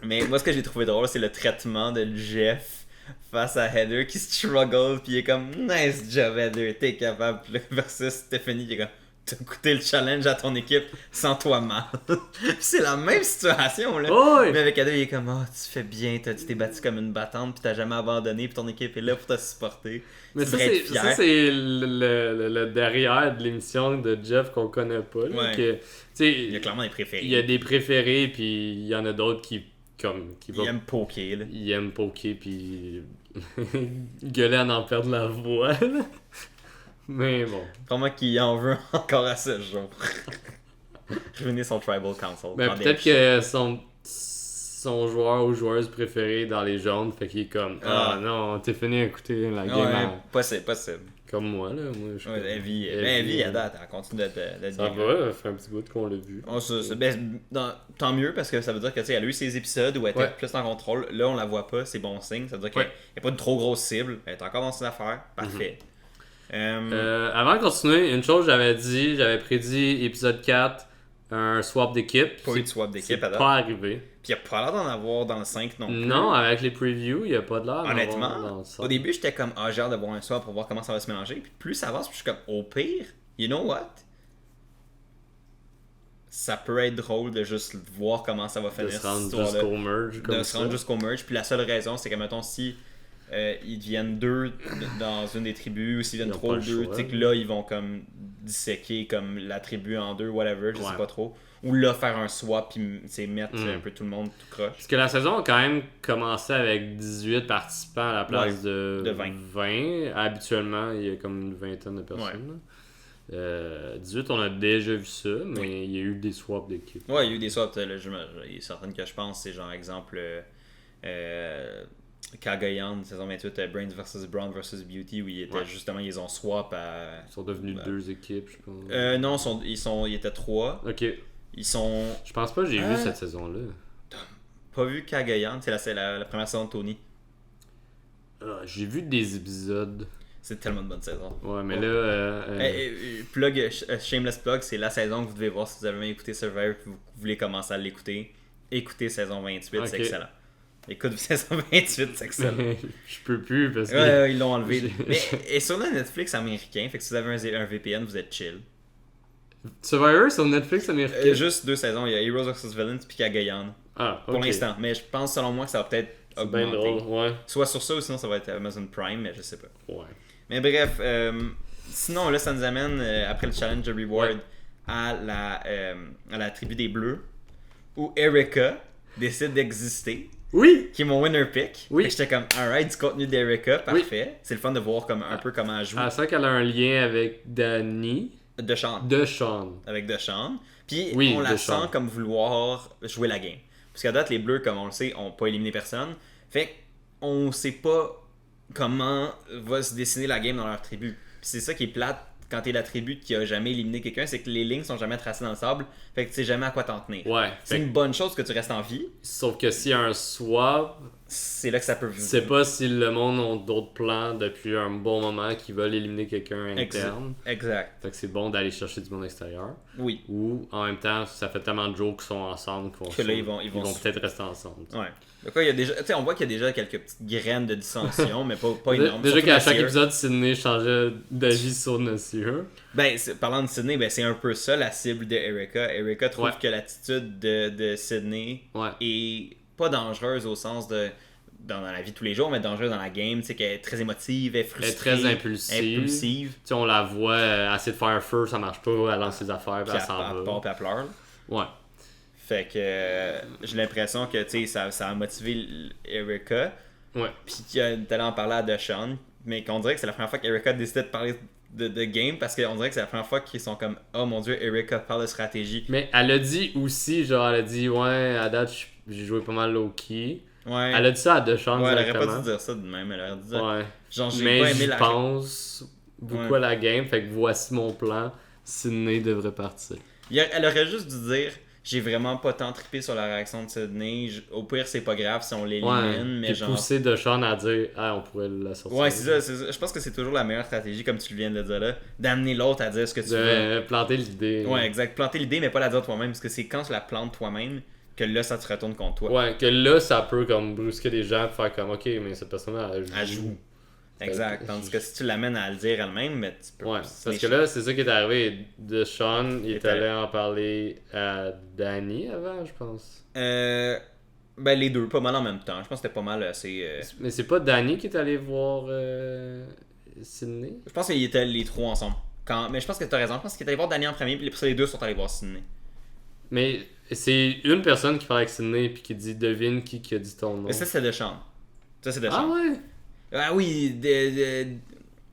Mais moi, ce que j'ai trouvé drôle, c'est le traitement de Jeff face à Heather qui struggle, puis il est comme, nice job, Heather, t'es capable. Puis là, versus Stephanie qui est comme, t'as coûté le challenge à ton équipe sans toi mal. Puis c'est la même situation, là. Oh, ouais. Mais avec Heather, il est comme, oh, tu fais bien, tu t'es battu comme une battante, puis t'as jamais abandonné, puis ton équipe est là pour te supporter. Mais Tu ça, devrais être fier. c'est le derrière de l'émission de Jeff qu'on connaît pas. Là, Ouais. que, tu sais, Il y a clairement des préférés. il y a des préférés, puis il y en a d'autres qui Il aime poker, là. Ils aiment poker, puis gueuler à en perdre la voix. Là. Mais bon. Comment qu'il en veut encore à ce jour. Ruiner son tribal council. Ben, Dans peut-être des- que son joueur ou joueuse préférée dans les jaunes, fait qu'il est comme ah non, t'es fini à écouter la game Ouais, à- possible. comme moi là. Moi, je suis Ouais, comme- Evie, à date, elle continue d'être Ça bien. va, ça fait un petit bout qu'on l'a vu. Oh, tant mieux parce que ça veut dire que tu sais, elle a eu ses épisodes où elle était Ouais. plus en contrôle. Là, on la voit pas, c'est bon signe. Ça veut dire qu'elle Ouais. n'est pas une trop grosse cible. Elle est encore dans ses affaires. Parfait. Avant de continuer, une chose j'avais prédit épisode 4, un swap d'équipe. Pas eu de swap d'équipe C'est à date. pas arrivé. Puis il n'y a pas l'air d'en avoir dans le 5 non plus. Non, avec les previews, il n'y a pas de l'air. d'en avoir dans Honnêtement, le sort. au début, j'étais comme, j'ai hâte de voir un swap pour voir comment ça va se mélanger. Puis plus ça avance, plus je suis comme, au pire, you know what? Ça peut être drôle de juste voir comment ça va de finir se cette rendre histoire-là. jusqu'au merge comme De se ça. rendre jusqu'au merge. Puis la seule raison, c'est que, mettons, si ils deviennent deux dans une des tribus, ou s'ils Ils deviennent ont trop pas le deux, choix. tu sais que là, ils vont comme disséquer comme la tribu en deux, whatever, je Ouais. sais pas trop. Ou là, faire un swap, puis mettre Mm. un peu tout le monde tout croche. Parce que la saison a quand même commencé avec 18 participants à la place de 20. Habituellement, il y a comme une vingtaine de personnes. là. 18, on a déjà vu ça, mais il y a eu des swaps d'équipe. Ouais, il y a eu des swaps, là, il y a certaines que je pense, c'est genre exemple Kagayan, saison 28, Brains vs Brown vs Beauty, où ils étaient Ouais. justement, ils ont swap à. Ils sont devenus Ben, deux équipes, je pense. Non, ils étaient trois. Ok. Ils sont. Je pense pas que j'ai vu cette saison-là. Pas vu Kagayan, c'est la première saison de Tony. J'ai vu des épisodes. C'est tellement de bonne saison. Ouais, mais Ouais. là. Shameless plug, c'est la saison que vous devez voir si vous avez jamais écouté Survivor et que vous voulez commencer à l'écouter. Écoutez saison 28, Ok. c'est excellent. Écoute saison 28, c'est excellent. je peux plus parce que. Ouais, ils l'ont enlevé. J'ai- Et sur le Netflix américain, fait que si vous avez un VPN, vous êtes chill. Survivor sur Netflix américain. Juste 2 saisons, il y a Heroes vs Villains puis Kagayan. Ah, Pour ok. l'instant. Mais je pense selon moi que ça va peut-être C'est bien augmenter. drôle, ouais. Soit sur ça ou sinon ça va être Amazon Prime, mais je sais pas. Ouais. Mais bref, sinon là ça nous amène après le challenge de Reward Ouais. à la tribu des Bleus où Erika décide d'exister, Oui! qui est mon winner pick. Oui. Fait que j'étais comme alright, du contenu d'Erika, parfait. C'est le fun de voir comme un peu comment elle joue. Ah, c'est vrai qu'elle a un lien avec Danny De Sean. de Sean. Avec Deshaun. Puis Oui, on la Deshaun. sent comme vouloir jouer la game. Parce qu'à date, les Bleus, comme on le sait, ont pas éliminé personne. Fait qu'on sait pas comment va se dessiner la game dans leur tribu. Puis c'est ça qui est plate quand t'es la tribu qui a jamais éliminé quelqu'un, c'est que les lignes sont jamais tracées dans le sable. Fait que tu sais jamais à quoi t'en tenir. Ouais. C'est Fait- une bonne chose que tu restes en vie. Sauf que s'il y a un swap, C'est là que ça peut tu sais pas si le monde a d'autres plans depuis un bon moment qui veulent éliminer quelqu'un interne. Exact. Fait que c'est bon d'aller chercher du monde extérieur. Oui. Ou en même temps, ça fait tellement de jours qu'ils sont ensemble Que là, ils vont peut-être rester ensemble. Ouais. Donc là, il y a déjà, tu sais, on voit qu'il y a déjà quelques petites graines de dissension, mais pas énormes. Déjà Surtout qu'à dans chaque Seer. épisode, Sydney changeait d'avis sur Nassir. Ben, parlant de Sydney, ben, c'est un peu ça la cible de Erika. Erika trouve Ouais. que l'attitude de Sydney Ouais. est pas dangereuse au sens de dans la vie de tous les jours, mais dangereuse dans la game, tu sais, qu'elle est très émotive, elle est frustrée. Elle est très impulsive. Tu sais, on la voit essayer de faire un feu, ça marche pas, elle lance ses affaires, puis elle s'en va. Elle part, puis elle pleure. Ouais. Fait que j'ai l'impression que, tu sais, ça a motivé Erika. Ouais. Puis t'allais en parler à Deshawn, mais qu'on dirait que c'est la première fois qu'Erika décidait de parler de game, parce qu'on dirait que c'est la première fois qu'ils sont comme « Oh mon Dieu, Erika parle de stratégie. » Mais elle a dit aussi, genre, elle a dit « Ouais, à date, j'ai joué pas mal low-key. » Ouais. Elle a dit ça à Deshawn Ouais, elle directement. aurait pas dû dire ça de même. Elle aurait dit ouais. genre, j'ai mais pas aimé je pense beaucoup à la game, fait que voici mon plan. Sydney devrait partir. Elle aurait juste dû dire j'ai vraiment pas tant trippé sur la réaction de Sydney. Au pire, c'est pas grave si on l'élimine, mais puis genre. pousser Deshawn à dire on pourrait la sortir. Ouais, c'est ça. Je pense que c'est toujours la meilleure stratégie, comme tu le viens de dire là, d'amener l'autre à dire ce que tu veux. Planter l'idée. Ouais, exact. Planter l'idée, mais pas la dire toi-même, parce que c'est quand tu la plantes toi-même que là, ça te retourne contre toi. Ouais, que là, ça peut comme brusquer les gens et faire comme ok, mais cette personne-là, elle joue. Exact. Tandis que si tu l'amènes à le dire elle-même, mais tu peux. Ouais, parce que là, c'est ça qui est arrivé. Deshawn, il est allé en parler à Danny avant, je pense. Ben, les deux, pas mal en même temps. Je pense que c'était pas mal assez. Mais c'est pas Danny qui est allé voir Sydney? Je pense qu'ils étaient les trois ensemble. Mais je pense que t'as raison. Je pense qu'ils étaient allés voir Danny en premier, puis les deux sont allés voir Sydney. Mais c'est une personne qui parle avec Sydney puis qui dit devine qui a dit ton nom. Mais ça, c'est Deshawn. Ça, c'est Deshawn. Ah ouais? Ah oui,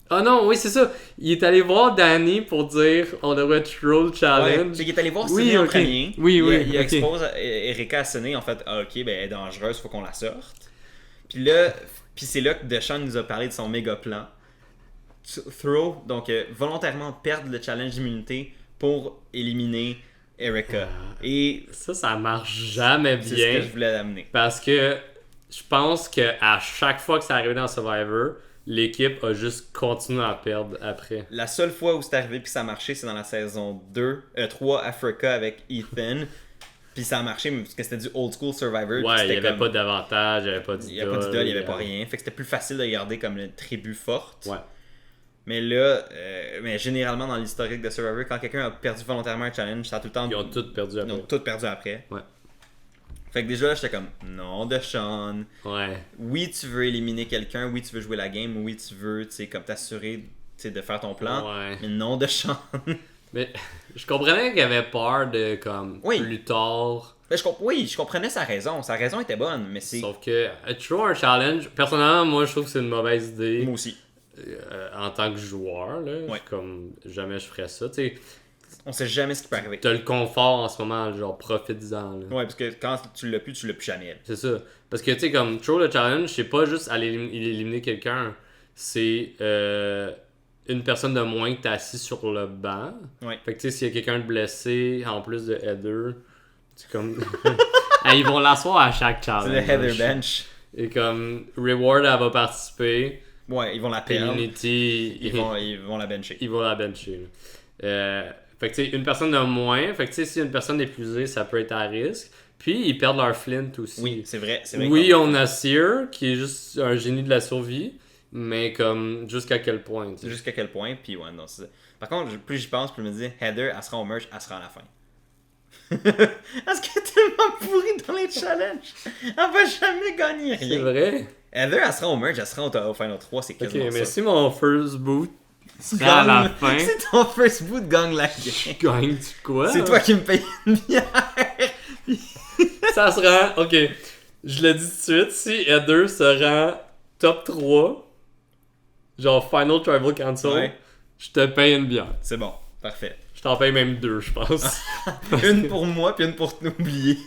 Ah non, oui, c'est ça. Il est allé voir Danny pour dire on devrait troll challenge. Ouais, il est allé voir Sydney en premier. Oui, il expose Erika à Sydney. En fait, ok, ben elle est dangereuse, faut qu'on la sorte. Puis c'est là que Deshawn nous a parlé de son méga plan. Throw, donc volontairement perdre le challenge d'immunité pour éliminer Erika. Et ça marche jamais bien. C'est ce que je voulais amener. Parce que je pense qu'à chaque fois que ça arrivé dans Survivor, l'équipe a juste continué à perdre après. La seule fois où c'est arrivé et que ça a marché, c'est dans la saison 3 Africa avec Ethan. Puis ça a marché parce que c'était du old school Survivor. Ouais, il n'y avait pas d'avantage, il n'y avait pas d'idole. Il n'y avait pas d'idole, il n'y avait pas rien. Fait que c'était plus facile de garder comme une tribu forte. Ouais. Mais là, mais généralement dans l'historique de Survivor, quand quelqu'un a perdu volontairement un challenge, ça a tout le temps. Ils ont tout perdu après. Ils ont tout perdu après. Ouais. Fait que déjà là, j'étais comme, non, Deshawn. Ouais. Oui, tu veux éliminer quelqu'un, oui, tu veux jouer la game, oui, tu veux, tu sais, comme t'assurer, tu sais, de faire ton plan. Ouais. Mais non, Deshawn. Mais je comprenais qu'il avait peur de, comme, plus tard. Mais je comprenais sa raison. Sa raison était bonne, mais c'est. Sauf que, toujours un challenge, personnellement, moi, je trouve que c'est une mauvaise idée. Moi aussi. En tant que joueur, là. Ouais. Comme, jamais je ferais ça, tu sais. On sait jamais ce qui peut arriver. T'as le confort en ce moment, genre, profite-en. Ouais, parce que quand tu l'as plus jamais. C'est ça. Parce que, tu sais, comme, Troll le challenge, c'est pas juste aller éliminer quelqu'un. C'est une personne de moins que t'as assis sur le banc. Ouais. Fait que, tu sais, s'il y a quelqu'un de blessé, en plus de Heather, c'est comme. Ils vont l'asseoir à chaque challenge. C'est le Heather Bench. Et comme, Reward, elle va participer. Ouais, ils vont la perdre. Unity, ils vont la bencher. Ils vont la bencher. Fait que tu sais, une personne de moins, fait que tu sais, si une personne est épuisée, ça peut être à risque. Puis ils perdent leur flint aussi. Oui, c'est vrai. Oui, on a Seer, qui est juste un génie de la survie, mais comme, jusqu'à quel point. T'sais. Jusqu'à quel point, puis ouais, non, c'est ça. Par contre, plus j'y pense, plus je me dis, Heather, elle sera au merge, elle sera à la fin. Parce qu'elle est tellement pourrie dans les challenges. Elle va jamais gagner rien. C'est vrai? Heather, elle sera au merge, elle sera au Final 3, c'est quasiment ok, mais ça. si mon first boot sera à la fin... Si ton first boot gagne la game. Je gagne quoi? C'est toi qui me payes une bière. Ça se rend... Ok, je le dis tout de suite, si Heather se rend top 3, genre Final Tribal Council, ouais. Je te paye une bière. C'est bon, parfait. Je t'en paye même 2, je pense. Une pour moi, puis une pour t'oublier.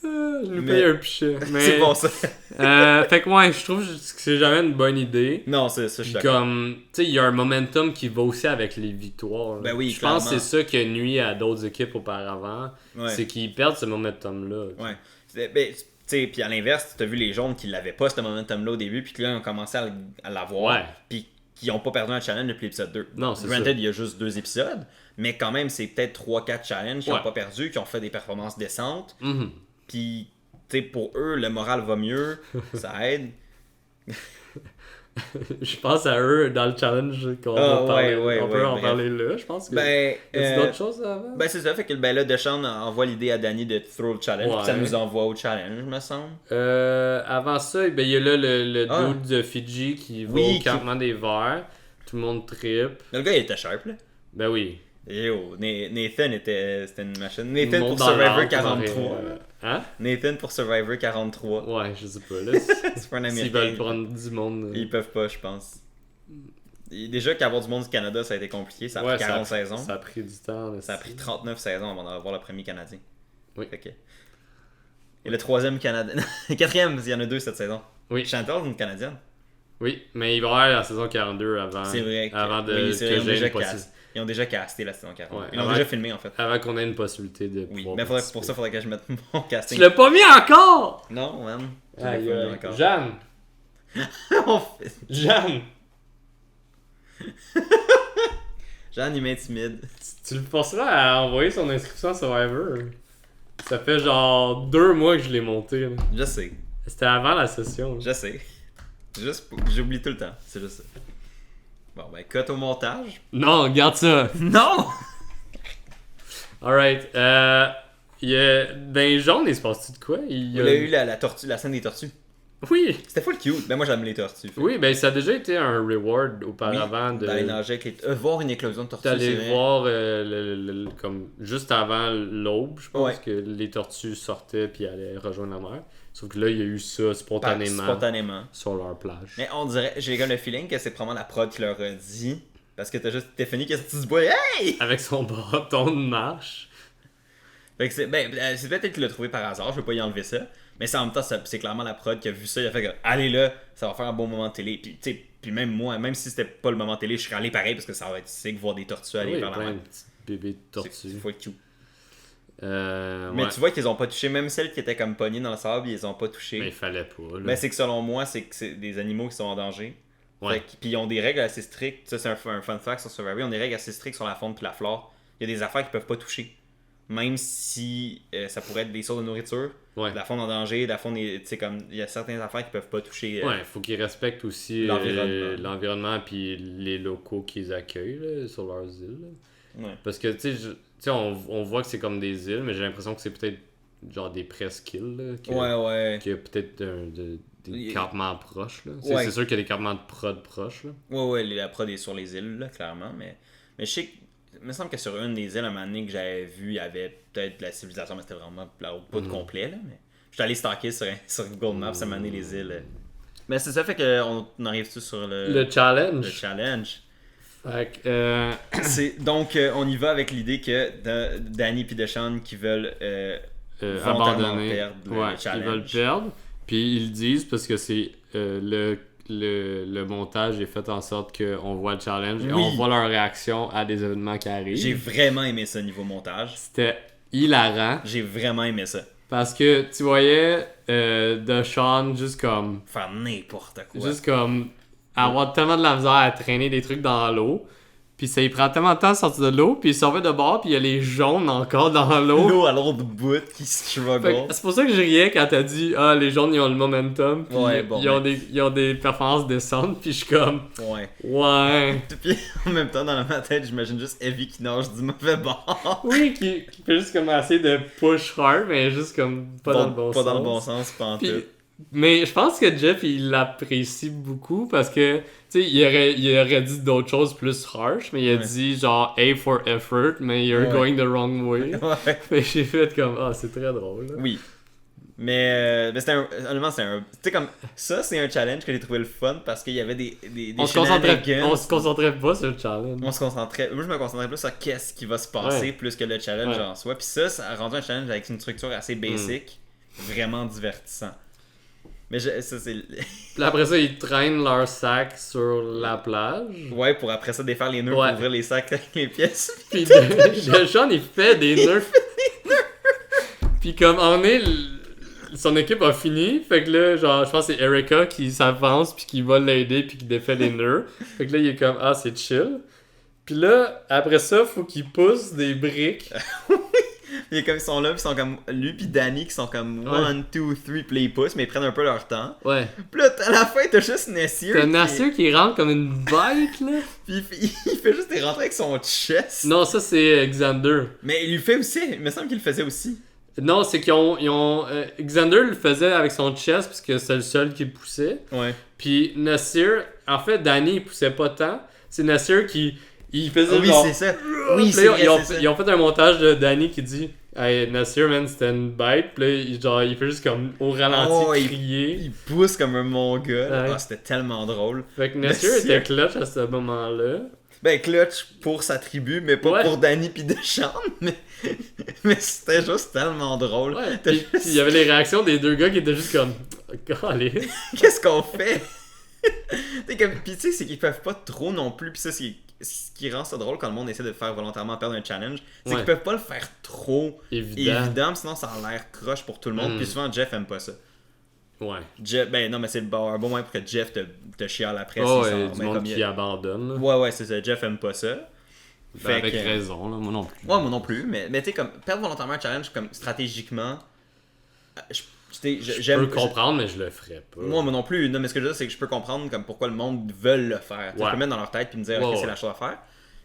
Je nous paye un pichet. Mais... C'est bon ça. Fait que ouais, je trouve que c'est jamais une bonne idée. Non, c'est ça, je suis d'accord. Comme, tu sais, il y a un momentum qui va aussi avec les victoires. Ben oui, je pense que c'est ça qui a nuit à d'autres équipes auparavant. Ouais. C'est qu'ils perdent ce momentum-là. Ouais. Ben, tu sais, puis à l'inverse, tu as vu les jaunes qui l'avaient pas, ce momentum-là au début, puis que là, ils ont commencé à l'avoir. Ouais. Puis qui n'ont pas perdu un challenge depuis l'épisode 2. Non, c'est Granted, ça. il y a juste 2 épisodes, mais quand même, c'est peut-être 3-4 challenges qui n'ont Ouais. pas perdu, qui ont fait des performances décentes. Mhm. Puis, tu sais, pour eux, le moral va mieux, ça aide. Je pense à eux dans le challenge qu'on va parler. On peut en parler là, je pense que... Ben, y a d'autres choses avant? Ben c'est ça, fait que là, Deshaun envoie l'idée à Danny de throw le challenge, puis ça nous envoie au challenge, me semble. Avant ça, ben, il y a là le dude de Fidji qui va au campement des Verts. Tout le monde trippe. Le gars, il était sharp, là. Ben oui. Yo, Nathan c'était une machine. Nathan pour Survivor 43. Hein? Nathan pour Survivor 43. Ouais, je sais pas, là. C'est pas un Américain. S'ils veulent prendre du monde... Ils peuvent pas, je pense. Déjà qu'avoir du monde du Canada, ça a été compliqué. Ça a pris 40 saisons. Ça a pris du temps. Là, ça a pris 39 saisons avant d'avoir le premier Canadien. Oui. Okay. Et le troisième Canadien... le quatrième, il y en a 2 cette saison. Oui. Chantal, une Canadienne. Oui, mais il va y avoir la saison 42 avant. C'est vrai. Avant de ils ont déjà casté la saison 42. Ouais, ils l'ont déjà filmé en fait. Avant qu'on ait une possibilité de pouvoir. Oui, mais pour ça, il faudrait que je mette mon casting. Tu l'as pas mis encore! Non, man. Encore. Jeanne! Jeanne! Jeanne, il m'intimide. Tu le forceras à envoyer son inscription à Survivor. Ça fait genre 2 mois que je l'ai monté. Là. Je sais. C'était avant la session. Là. Je sais. J'oublie tout le temps. C'est juste ça. Bon, ben, cut au montage. Non, garde ça. Non! Alright. Dans les jaunes, il se passe-tu de quoi? Il a eu la tortue, la scène des tortues. Oui! C'était full cute. Ben, moi, j'aime les tortues. Oui, ben, ça a déjà été un reward auparavant de. D'aller nager avec les... voir une éclosion de tortues. D'aller voir comme juste avant l'aube, je pense que les tortues sortaient puis allaient rejoindre la mer. Sauf que là, il y a eu ça spontanément. Sur leur plage. Mais on dirait, j'ai comme le feeling que c'est probablement la prod qui leur a dit. Parce que t'as juste Tiffany qui est sortie du bois. Hey! Avec son bâton de marche. Fait que c'est peut-être qu'il l'a trouvé par hasard, je veux pas y enlever ça. Mais en même temps, c'est clairement la prod qui a vu ça. Il a fait que, allez là, ça va faire un bon moment de télé. Puis, tu sais, puis même moi, même si c'était pas le moment de télé, je serais allé pareil parce que ça va être sick voir des tortues aller vers la mer. Bébé de tortue. C'est full cute. Mais tu vois qu'ils ont pas touché, même celles qui étaient comme pognées dans le sable, ils ont pas touché. Mais il fallait pas. Là. Mais c'est que selon moi, c'est que c'est des animaux qui sont en danger. Ouais. Puis ils ont des règles assez strictes. Ça, c'est un fun fact sur Survivor. Ils ont des règles assez strictes sur la faune et la flore. Il y a des affaires qu'ils peuvent pas toucher. Même si ça pourrait être des sources de nourriture. Ouais. La faune en danger, la faune, tu sais, comme il y a certaines affaires qu'ils peuvent pas toucher. Ouais, il faut qu'ils respectent aussi l'environnement puis les locaux qu'ils accueillent là, sur leurs îles. Ouais. Parce que, tu sais, on voit que c'est comme des îles, mais j'ai l'impression que c'est peut-être genre des presqu'îles. Là, qu'il y a peut-être des campements proches. Là. C'est sûr qu'il y a des campements de prod proches. Là. Ouais, la prod est sur les îles, là, clairement. Mais je sais que. Il me semble que sur une des îles, un moment donné que j'avais vu, il y avait peut-être la civilisation, mais c'était vraiment pas de complet. Là, mais je suis allé stalker sur Google Maps, à un moment donné, les îles. Mais c'est ça, fait qu'on arrive-tu sur le challenge. Le challenge. Donc, on y va avec l'idée que Danny et Deshaun qui veulent abandonner, perdre le challenge. Ils veulent perdre, puis ils le disent parce que c'est le montage est fait en sorte qu'on voit le challenge et on voit leur réaction à des événements qui arrivent. J'ai vraiment aimé ça niveau montage. C'était hilarant. J'ai vraiment aimé ça. Parce que tu voyais Deshaun juste comme... faire n'importe quoi. Juste comme avoir tellement de la misère à traîner des trucs dans l'eau. Puis ça il prend tellement de temps à sortir de l'eau, puis il sort de bord, puis il y a les jaunes encore dans l'eau. L'eau à l'autre bout qui struggle. C'est pour ça que je riais quand t'as dit « Ah, les jaunes, ils ont le momentum, puis ils ont des performances descentes, puis je suis comme... » Ouais. Puis en même temps, dans ma tête, j'imagine juste Evie qui nage du mauvais bord. Oui, qui fait juste comme essayer de push hard, mais juste comme pas dans le bon sens. Pas dans le bon sens, pas en tout. Mais je pense que Jeff, il l'apprécie beaucoup parce que, tu sais, il aurait dit d'autres choses plus harsh, mais il a dit genre A for effort, mais you're going the wrong way. Mais j'ai fait comme, c'est très drôle. Là. Oui. Mais honnêtement, c'est un. Tu sais, comme ça, c'est un challenge que j'ai trouvé le fun parce qu'il y avait des on se concentrait pas sur le challenge. Moi, je me concentrais plus sur qu'est-ce qui va se passer plus que le challenge en soi. Puis ça a rendu un challenge avec une structure assez basic, vraiment divertissant. Mais ça, c'est. Puis après ça, ils traînent leur sac sur la plage. Ouais, pour après ça défaire les nœuds pour ouvrir les sacs avec les pièces. Puis Deshaun, il fait des nœuds. Puis comme son équipe a fini, fait que là, genre, je pense que c'est Erica qui s'avance, puis qui va l'aider, puis qui défait les nœuds. Fait que là, il est comme, c'est chill. Puis là, après ça, faut qu'il pousse des briques. Et comme ils sont là, puis ils sont comme lui puis Danny qui sont comme Ouais. 1, 2, 3, puis ils poussent, mais ils prennent un peu leur temps. Ouais. Puis là, à la fin, t'as juste Nassir. T'as Nassir qui rentre comme une bête, là. Puis il fait juste des rentrées avec son chest. Non, ça, c'est Xander. Mais il le fait aussi, il me semble qu'il le faisait aussi. Non, c'est qu'ils ont Xander le faisait avec son chest parce que c'est le seul qui poussait. Ouais. Puis Nassir, en fait, Danny, il poussait pas tant. C'est Nassir qui il faisait Ah oui, genre... c'est ça. Puis Oui, là, c'est vrai, ils ont, c'est ça. ils ont fait un montage de Danny qui dit Hey, Nassir, man, c'était une bête. Puis là, il fait juste comme au ralenti Oh, crier. Il pousse comme un mongol. Ouais. Ah, c'était tellement drôle. Fait que Nassir était clutch à ce moment-là. Ben, clutch pour sa tribu, mais pas Ouais. pour Danny pis Deschamps. Mais c'était juste tellement drôle. Ouais, T'as puis juste- il y avait les réactions des deux gars qui étaient juste comme Calé. Qu'est-ce qu'on fait? T'sais, pis tu sais, c'est qu'ils peuvent pas trop non plus. Pis ça, c'est ce qui rend ça drôle quand le monde essaie de faire volontairement perdre un challenge. C'est Ouais. qu'ils peuvent pas le faire trop Évident. sinon ça a l'air croche pour tout le monde. Mm. Puis souvent, Jeff aime pas ça. Ouais. Jeff, ben non, mais c'est un bon moyen pour que Jeff te chiale après. Oh, s'il ouais, s'en du remet monde comme qui il- abandonne. Là. Ouais, c'est ça. Jeff aime pas ça. Ben, Fait avec que- raison, là, moi non plus. Ouais, moi non plus, mais tu sais, comme perdre volontairement un challenge, comme stratégiquement, Je j'aime. peux comprendre, mais je le ferais pas. Moi non plus, non, mais ce que je veux dire, c'est que je peux comprendre comme pourquoi le monde veut le faire. Tu sais, Ouais. Je peux mettre dans leur tête puis me dire, Ouais, ok, ouais. c'est la chose à faire.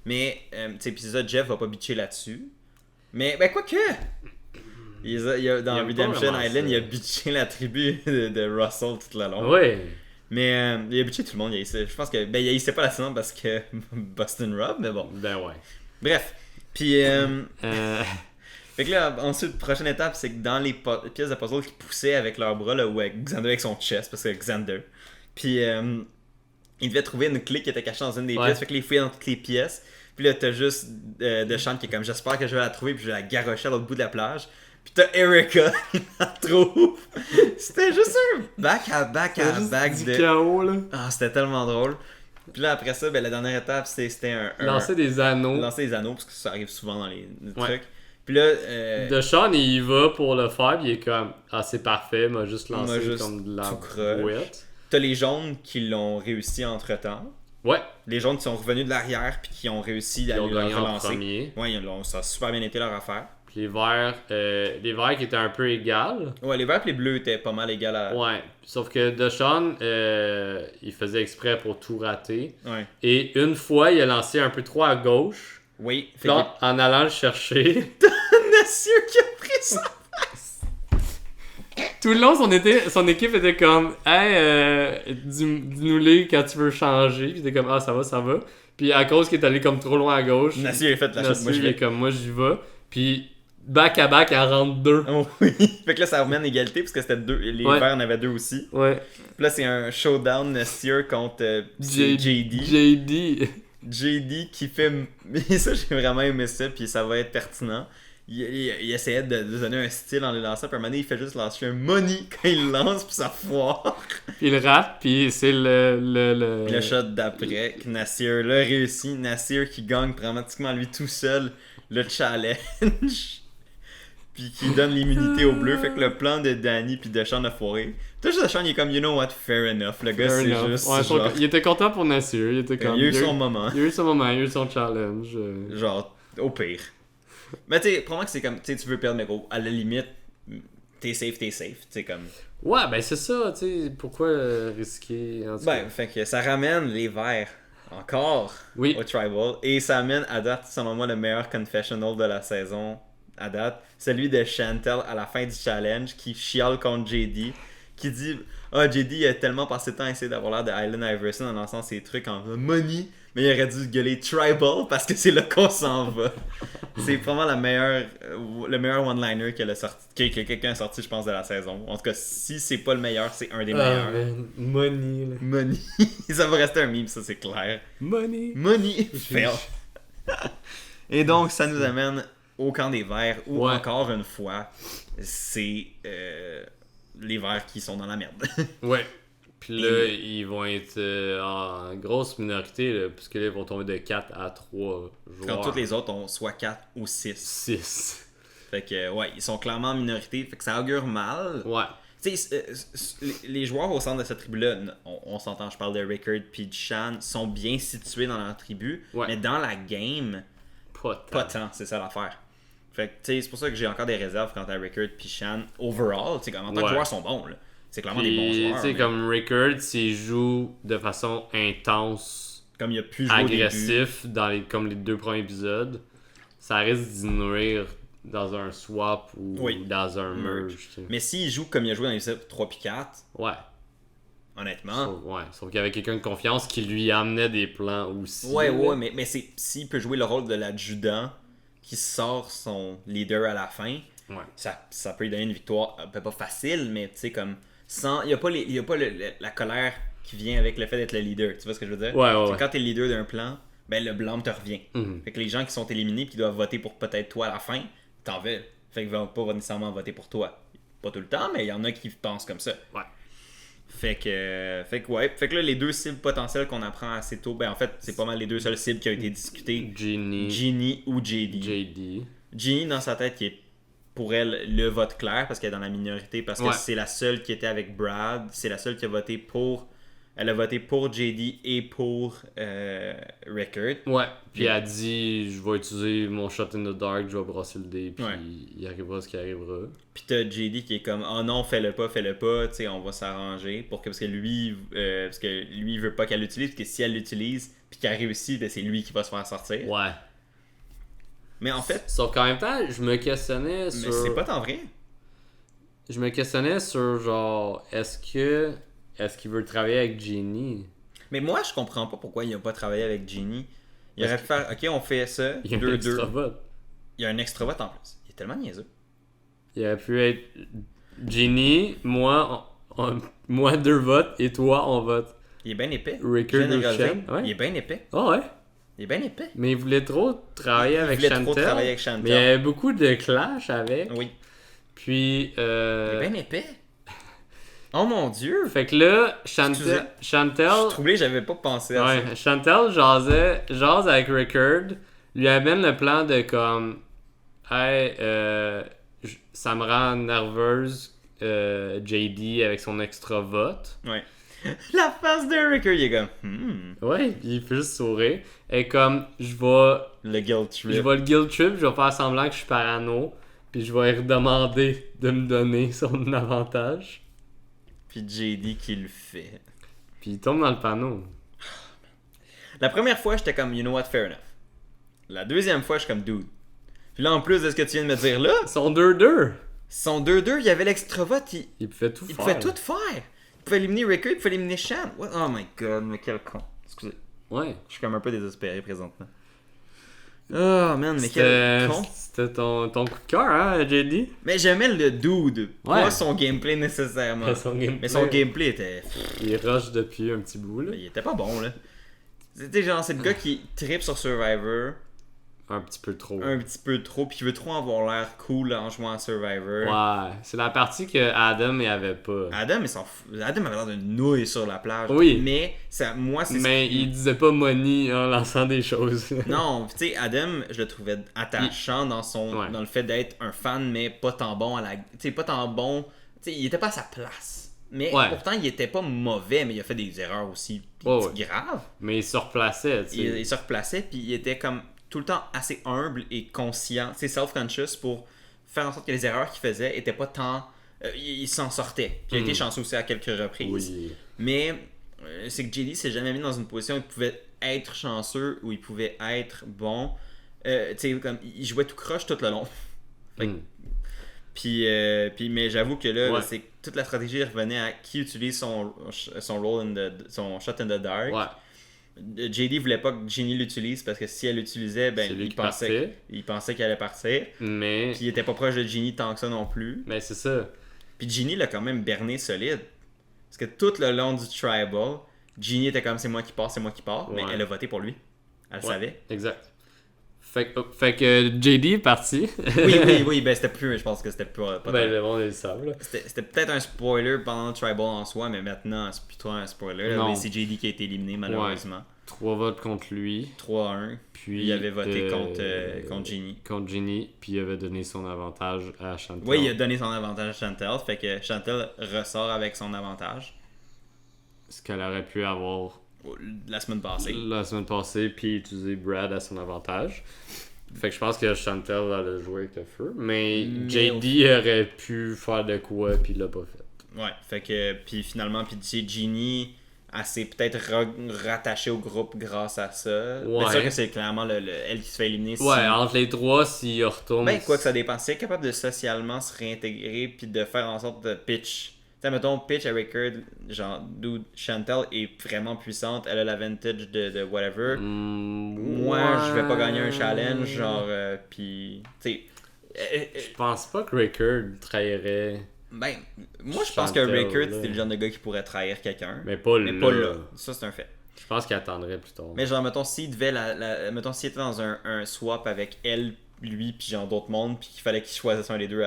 Mais, tu sais, puis c'est ça, Jeff va pas bitcher là-dessus. Mais, ben, quoique, dans Il aime pas Redemption vraiment Island, ça. il a bitché la tribu de Russell tout le long. Ouais. Mais, il a bitché tout le monde, je pense que, ben, il haïssait pas la saison parce que Boston Rob, mais bon. Ben ouais. Bref, puis. Euh, Fait que là, ensuite, prochaine étape, c'est que dans les pièces de puzzle qui poussaient avec leurs bras, là, ou avec Xander avec son chest, parce que Xander. Puis, il devait trouver une clé qui était cachée dans une des Ouais. pièces, fait que les fouillait dans toutes les pièces. Puis là, t'as juste Deschamps qui est comme, j'espère que je vais la trouver, puis je vais la garrocher à l'autre bout de la plage. Puis t'as Erica qui la trouve. C'était juste un back à back du de. chaos, là. Ah, c'était tellement drôle. Puis là, après ça, ben, la dernière étape, c'était un. Lancer des anneaux. Lancer les anneaux, parce que ça arrive souvent dans les Ouais. trucs. Puis là, De Sean, il y va pour le faire, puis il est comme Ah, c'est parfait, m'a juste lancé M'a juste comme de la tout croche. bouette. t'as les jaunes qui l'ont réussi entre-temps. Ouais, Les jaunes qui sont revenus de l'arrière puis qui ont réussi à ils ont le gagné en relancer. premier. Ouais, ça a super bien été leur affaire. Puis les verts qui étaient un peu égales. Ouais, les verts et les bleus étaient pas mal égales à. Ouais, sauf que Deshaun, il faisait exprès pour tout rater. Ouais. Et une fois, il a lancé un peu trop à gauche. Oui, Puis là, en allant le chercher, Nassir qui a pris ça. tout le long, son équipe était comme Hey, dis-nous-les quand tu veux changer. Puis il était comme Ah, ça va. Puis à cause qu'il est allé comme trop loin à gauche, Nassir a fait la chose. Nassir, Moi, je il est vais. comme Moi, j'y vais. Puis back à back, elle rentre deux. Oh, oui. Fait que là, ça remet en égalité parce que c'était deux. Les Ouais. verts en avaient deux aussi. Ouais. Puis là, c'est un showdown Nassir contre JD. JD. JD qui fait. Et ça, j'ai vraiment aimé ça, puis ça va être pertinent. Il essayait de donner un style en le lançant, puis à un moment donné, il fait juste lancer un money quand il le lance, puis ça foire. Puis il rate, puis c'est le... Puis le shot d'après, que Nassir l'a réussi. Nassir qui gagne dramatiquement lui tout seul le challenge. Puis qui donne l'immunité au bleu. Fait que le plan de Danny puis Deschamps a foiré. Tout juste Deschamps, il est comme, you know what, fair enough. Le gars, Fair c'est enough. juste. Ouais, genre, il était content pour Nassir. Il était comme... il a eu son moment. Il a eu son moment, il a eu son challenge. Genre, au pire. Mais tu sais, probablement que c'est comme, tu sais, tu veux perdre, mais gros, à la limite, t'es safe. Tu sais, comme. Ouais, ben c'est ça, tu sais, pourquoi risquer en tout cas. Ben, fait que ça ramène les verts encore Oui. au Tribal. Et ça amène à date, selon moi, le meilleur confessional de la saison à date. Celui de Chantel à la fin du challenge qui chiale contre JD. Qui dit JD a tellement passé de temps à essayer d'avoir l'air de Allen Iverson en lançant ses trucs en money. Mais il aurait dû gueuler Tribal parce que c'est là qu'on s'en va. C'est vraiment le meilleur one-liner que quelqu'un a sorti, je pense, de la saison. En tout cas, si c'est pas le meilleur, c'est un des meilleurs. Man, money, là. Money. Ça va rester un meme, ça c'est clair. Money. Money. Fail. Et donc, ça nous amène au camp des Verts, où Ouais. encore une fois, c'est les Verts qui sont dans la merde. Ouais. Puis là, ils vont être en grosse minorité, là, puisque là, ils vont tomber de 4 à 3 joueurs. Quand tous les autres ont soit 4 ou 6. 6. Fait que, ouais, ils sont clairement en minorité, fait que ça augure mal. Ouais. Tu sais, les joueurs au centre de cette tribu-là, on s'entend, je parle de Rickard puis de Shan, sont bien situés dans leur tribu, Ouais. mais dans la game, Pas tant. pas tant, c'est ça l'affaire. Fait que, tu sais, c'est pour ça que j'ai encore des réserves quant à Rickard puis Shan. Overall, tu sais, comme en tant que Ouais. joueurs sont bons, là. C'est clairement des Puis, bons joueurs. tu sais, mais comme Rickard, s'il joue de façon intense, comme il a pu jouer au début. agressif, comme les 2 premiers épisodes, ça risque d'y nuire dans un swap ou Oui. dans un merge. tu sais. Mais s'il joue comme il a joué dans les épisodes 3 puis 4, Ouais. honnêtement. Sauf qu'il y avait quelqu'un de confiance qui lui amenait des plans aussi. Ouais, là. mais s'il peut jouer le rôle de l'adjudant qui sort son leader à la fin, Ouais. ça peut lui donner une victoire, pas facile, mais tu sais, comme sans. Il n'y a pas la colère qui vient avec le fait d'être le leader. Tu vois ce que je veux dire? Ouais, C'est ouais. quand t'es le leader d'un plan, ben le blâme te revient. Mhm. Fait que les gens qui sont éliminés et qui doivent voter pour peut-être toi à la fin, t'en veux. Fait qu'ils vont pas nécessairement voter pour toi. Pas tout le temps, mais il y en a qui pensent comme ça. Ouais. Fait que là, les 2 cibles potentielles qu'on apprend assez tôt, ben en fait, c'est pas mal les 2 seules cibles qui ont été discutées. Ginny, Ginny ou JD. JD. Ginny, dans sa tête, qui est pour elle le vote clair parce qu'elle est dans la minorité, parce que Ouais. c'est la seule qui était avec Brad, c'est la seule qui a voté pour. Elle a voté pour JD et pour Rickard. Ouais. Puis elle a dit, je vais utiliser mon shot in the dark, je vais brasser le dé, puis Ouais. il arrivera ce qui arrivera. Puis t'as JD qui est comme oh non, fais-le pas, tu sais, on va s'arranger parce que lui il veut pas qu'elle l'utilise, parce que si elle l'utilise puis qu'elle réussit, ben c'est lui qui va se faire sortir. Ouais. Mais en fait, Sauf qu'en même temps, je me questionnais mais sur. c'est pas tant vrai. Je me questionnais sur genre, est-ce qu'il veut travailler avec Ginny? Mais moi, je comprends pas pourquoi il a pas travaillé avec Ginny. Il Parce aurait pu faire ok, on fait ça, Il y a un 2-2. extra vote. Il y a un extra vote en plus. Il est tellement niaiseux. Il aurait pu être Ginny, moi 2 votes et toi on vote. Il est bien épais. Rickard Je viens de ou réaliser. Shan, ouais. Il est bien épais. Ah ouais? Il est bien épais. Mais il voulait trop travailler avec Il voulait Chantel. trop travailler avec Chantel. Mais il y avait beaucoup de clash avec. Oui. Puis, Il est bien épais. Oh mon dieu. fait que là, Excusez. Je suis Chantel, troublé, j'avais pas pensé à ça. ouais, Chantel jase avec Rickard, lui amène le plan de comme, hey, ça me rend nerveuse, JD avec son extra vote. Ouais. La face de Rickard, il est comme Ouais, puis il fait juste sourire. Et comme, je vais le guilt trip. le guilt trip, je vais faire semblant que je suis parano, puis je vais lui redemander de me donner son avantage. Puis JD qui le fait. Puis il tombe dans le panneau. La première fois, j'étais comme, you know what, fair enough. La deuxième fois, je suis comme, dude. Puis là, en plus de ce que tu viens de me dire là, Ils sont 2-2. son 2-2, il y avait l'extra vote, Il pouvait tout il faire. pouvait tout faire. Il pouvait éliminer Rickard, il pouvait éliminer Shan. What? Oh my god, mais quel con. Excusez. Ouais. Je suis comme un peu désespéré présentement. Oh man, mais quel con. C'était ton coup de cœur, hein, JD? Mais j'aimais le dude, Ouais. pas son gameplay nécessairement. Mais son gameplay- Mais son gameplay était. Il rush depuis un petit bout, là. Il était pas bon là. C'était genre, c'est le gars qui tripe sur Survivor Un petit peu trop. un petit peu trop, puis qui veut trop avoir l'air cool en jouant à Survivor. Ouais. C'est la partie que Adam il avait pas. Adam, Adam avait l'air de nouille sur la plage. Oui. Mais ça, moi, c'est Mais il disait pas money en lançant des choses. Non, tu sais, Adam, je le trouvais attachant dans son Ouais. dans le fait d'être un fan, mais pas tant bon à la. Tu sais, pas tant bon. Tu sais, il était pas à sa place. Mais Ouais. pourtant, il était pas mauvais, mais il a fait des erreurs aussi Ouais, ouais. graves. Mais il se replaçait, tu sais. Il se replaçait, puis il était comme tout le temps assez humble et conscient, c'est self-conscious pour faire en sorte que les erreurs qu'il faisait étaient pas tant. Il s'en sortait. Puis il a été chanceux aussi à quelques reprises. Oui. Mais c'est que JD s'est jamais mis dans une position où il pouvait être chanceux, où il pouvait être bon. Tu sais, comme il jouait tout croche tout le long. Fait que- Mm. Puis mais j'avoue que là, Ouais. c'est que toute la stratégie revenait à qui utilise son son shot in the dark. Ouais. JD voulait pas que Ginny l'utilise parce que si elle l'utilisait, ben C'est lui il qui pensait qu'elle allait partir. Mais. Puis il était pas proche de Ginny tant que ça non plus. Mais c'est ça. Puis Ginny l'a quand même berné solide. Parce que tout le long du tribal, Ginny était comme c'est moi qui pars, mais Ouais. elle a voté pour lui. Elle le Ouais, savait. Exact. Fait que JD est parti. Oui, ben c'était plus, je pense que c'était pas Ben, le monde, ils le savent, là. C'était peut-être un spoiler pendant le tribal en soi, mais maintenant c'est plus trop un spoiler. Là. Non. Mais c'est JD qui a été éliminé malheureusement. 3 votes contre lui. 3-1. Puis Il avait voté contre Ginny. Contre Ginny, puis il avait donné son avantage à Chantal. Oui, il a donné son avantage à Chantel, fait que Chantel ressort avec son avantage Ce qu'elle aurait pu avoir la semaine passée. la semaine passée, puis utiliser Brad à son avantage. Fait que je pense que Chantel allait jouer avec le feu. Mais Mais JD aurait pu faire de quoi, puis il l'a pas fait. Ouais, fait que, puis finalement, puis Jeannie, elle s'est peut-être rattachée au groupe grâce à ça. Ouais. C'est sûr que c'est clairement elle qui se fait éliminer. Ouais, entre les trois, s'il retourne. Ben, quoi que ça dépend. Si elle est capable de socialement se réintégrer, puis de faire en sorte de pitch. Tu sais, mettons, pitch à Rickard, genre, d'où Chantel est vraiment puissante, elle a l'avantage de whatever. Moi, je vais pas gagner un challenge, genre, puis, tu sais. Je pense pas que Rickard trahirait. Ben, moi, je pense que Chantel, Rickard, là. c'est le genre de gars qui pourrait trahir quelqu'un. Mais pas là. Ça, c'est un fait. Je pense qu'il attendrait plus tard. Mais genre, mettons, s'il devait mettons, s'il était dans un swap avec elle, lui, puis genre d'autres mondes, puis qu'il fallait qu'il choisisse un des deux,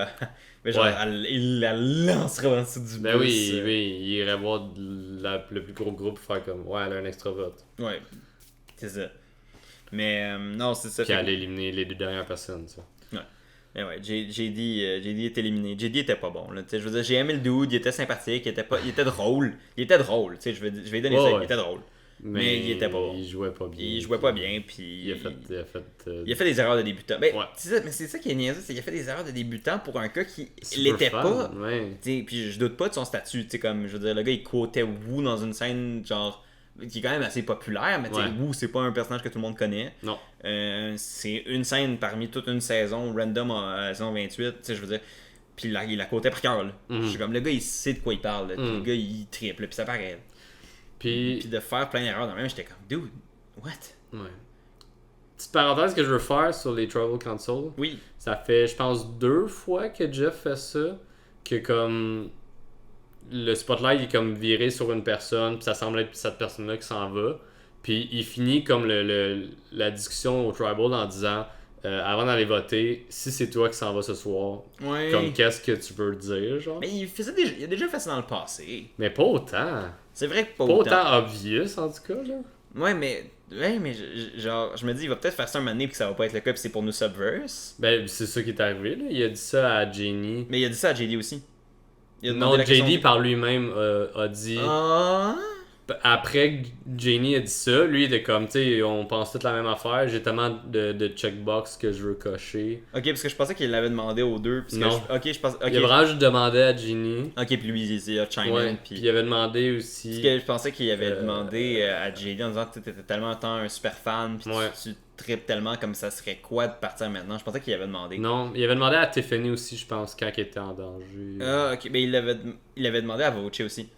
mais genre, Ouais. il la lancerait en dessous du Ben bus. oui, il irait voir le plus gros groupe faire comme ouais, elle a un extra vote. Ouais, c'est ça. Mais non, c'est ça. Puis fait elle a éliminé les deux dernières personnes, ça. Mais ouais, JD est éliminé. JD était pas bon. Là. Je veux dire, j'ai aimé le dude, il était sympathique, il était drôle. Il était drôle, je vais lui donner ça, il était drôle. Mais il était pas bon. Il jouait pas bien. Il jouait pas bien, puis Il a fait des erreurs de débutant. Ben, Ouais. mais c'est ça qui est niaiseux, c'est qu'il a fait des erreurs de débutant pour un gars qui super l'était fun, pas. Ouais. Puis je doute pas de son statut, comme, je veux dire, le gars il quotait Wu dans une scène, genre, qui est quand même assez populaire, mais Ouais. Wu, c'est pas un personnage que tout le monde connaît. Non. C'est une scène parmi toute une saison, random à la saison 28, je veux dire. Puis là, il la quotait par cœur, là. Je suis comme, le gars il sait de quoi il parle, là. Puis le gars il triple, puis ça paraît. Puis Puis de faire plein d'erreurs dans le même, j'étais comme, dude, what? ouais. Petite parenthèse que je veux faire sur les Travel Consoles. Oui. Ça fait, je pense, 2 fois que Jeff fait ça. Que comme le spotlight est comme viré sur une personne, puis ça semble être cette personne-là qui s'en va. Puis il finit comme la discussion au Tribal en disant avant d'aller voter, si c'est toi qui s'en va ce soir, Ouais. comme qu'est-ce que tu veux dire, genre. Mais il a déjà fait ça dans le passé. Mais pas autant. C'est vrai que Pas autant obvious en tout cas, là. Ouais, mais genre, je me dis, il va peut-être faire ça un moment donné, puis que ça va pas être le cas, puis c'est pour nous subverse. Ben, c'est ça qui est arrivé, là. Il a dit ça à Jenny. Mais il a dit ça à JD aussi. Il a Non, demandé la JD question- par lui-même a dit. Ah. Après que Jenny a dit ça, lui il était comme, tu sais, on pense toute la même affaire. J'ai tellement de checkbox que je veux cocher. Ok, parce que je pensais qu'il l'avait demandé aux deux. Parce Non. Que ok, je pense. Ok, Il a vraiment juste demandé à Jenny. ok, puis lui, il a chime Ouais. in, Puis puis. il avait demandé Parce aussi. que je pensais qu'il avait demandé à JD en disant que t'étais tellement un super fan, puis Ouais. tu tripes tellement comme ça serait quoi de partir maintenant. Je pensais qu'il avait demandé. Non, il avait demandé à Tiffany aussi, je pense, quand elle était en danger. Ah, ok, mais il avait demandé à Voce aussi.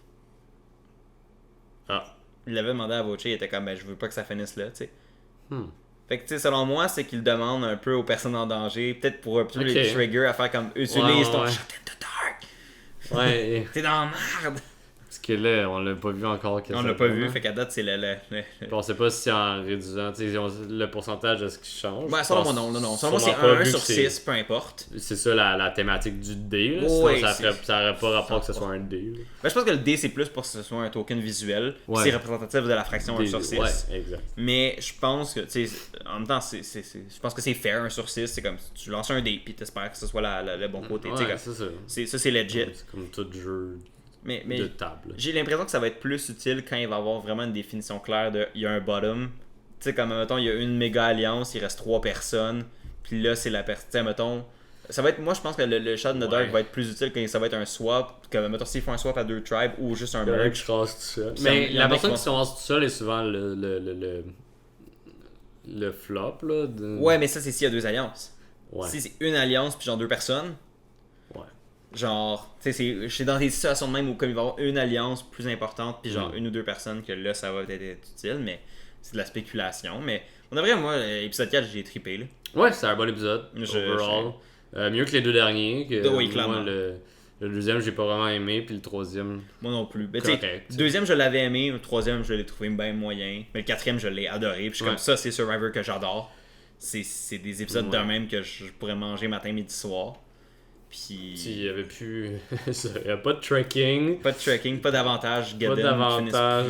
Ah. Il l'avait demandé à Voce, il était comme, ben je veux pas que ça finisse là, tu sais. Hmm. Fait que, tu sais, selon moi, c'est qu'il demande un peu aux personnes en danger, peut-être pour un peu les Ok. triggers à faire comme utilise Ouais, ton ouais. shot in the dark. Ouais, T'es dans la merde. parce que là, on l'a pas vu encore. On l'a pas vu, fait qu'à date, c'est le- Puis on sait pas si en réduisant, tu sais, le pourcentage de ce qui change. Ouais, selon moi, non. Selon moi, c'est Sûrement pas, 1 vu sur que c'est- 6, peu importe. C'est ça la thématique du dé. Là. Ouais, Sinon, c'est- ça aurait pas rapport que ce soit un dé. là. Ben, je pense que le D, c'est plus pour que ce soit un token visuel. puis Ouais. C'est représentatif de la fraction 1 Des- sur 6. Ouais, exact. Mais je pense que, tu sais, en même temps, je pense que c'est fair 1 sur 6. C'est comme tu lances un dé, puis t'espères que ce soit le bon côté. tu sais, Ouais, comme- c'est ça. c'est legit. C'est comme tout jeu Mais de table. j'ai l'impression que ça va être plus utile quand il va y avoir vraiment une définition claire de il y a un bottom. Tu sais, comme mettons, il y a une méga alliance, il reste 3 personnes, puis là, c'est la personne. Tu sais, mettons, ça va être, moi, je pense que le Shot in the Dark Ouais. va être plus utile quand ça va être un swap, comme mettons, s'ils font un swap à 2 tribes ou juste un Il y en a un merge. qui se rase tout seul. Puis Mais il y en la a personne qui qui se rase tout seul est souvent le flop. Là, Ouais, mais ça, c'est s'il y a 2 alliances. Ouais. Si c'est une alliance, puis genre 2 personnes, Ouais. genre, tu sais, je suis dans des situations de même où comme il va y avoir une alliance plus importante, puis genre une ou deux personnes, que là, ça va peut-être être utile, mais c'est de la spéculation. Mais on a vraiment, moi, l'épisode 4, j'ai trippé, là. Ouais, c'est un bon épisode. Je- Overall. Mieux que les deux derniers. Que, Oui, moi, clairement. le deuxième, j'ai pas vraiment aimé. Puis le troisième, Moi non plus. Mais tu sais, correct. le deuxième, je l'avais aimé. Le troisième, je l'ai trouvé bien moyen. Mais le quatrième, je l'ai adoré. Puis je suis Ouais. comme ça, c'est Survivor que j'adore. C'est des épisodes de Ouais. même que je pourrais manger matin, midi, soir. Puis. s'il y avait plus. Il y a pas de trekking. Pas de tracking, pas d'avantage. Pas d'avantage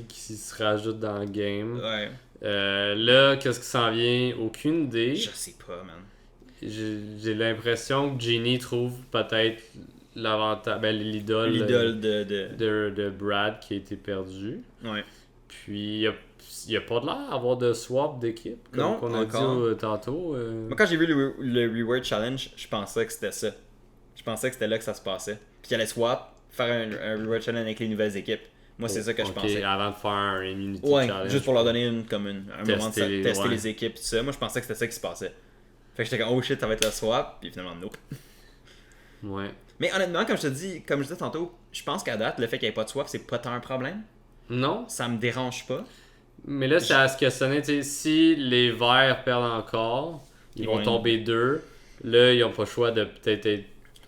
qui se rajoute dans le game. Ouais. Là, qu'est-ce qui s'en vient? Aucune idée. Je sais pas, man. J'ai l'impression que Ginny trouve peut-être l'avantage. Ben, l'idole L'idole de Brad qui a été perdu. Ouais. Puis il y a pas de l'air d'avoir de swap d'équipe, comme Non, on a encore. dit tantôt. Moi, quand j'ai vu le Reward Challenge, je pensais que c'était ça. Je pensais que c'était là que ça se passait. Puis qu'il allait swap, faire un Reward Challenge avec les nouvelles équipes. Moi, c'est ça que je pensais. Avant de faire un Immunity Ouais, Challenge. juste pour leur donner un moment de tester ouais. les équipes et tout ça. Moi, je pensais que c'était ça qui se passait. Fait que j'étais comme, oh shit, ça va être le swap. Puis finalement, nope. Ouais. Mais honnêtement, comme je disais tantôt, je pense qu'à date, le fait qu'il n'y ait pas de swap, c'est pas tant un problème. Non. Ça me dérange pas. Mais là, c'est à se questionner, tu sais, si les verts perdent encore, ils vont tomber 2. Là, ils n'ont pas le choix de peut-être être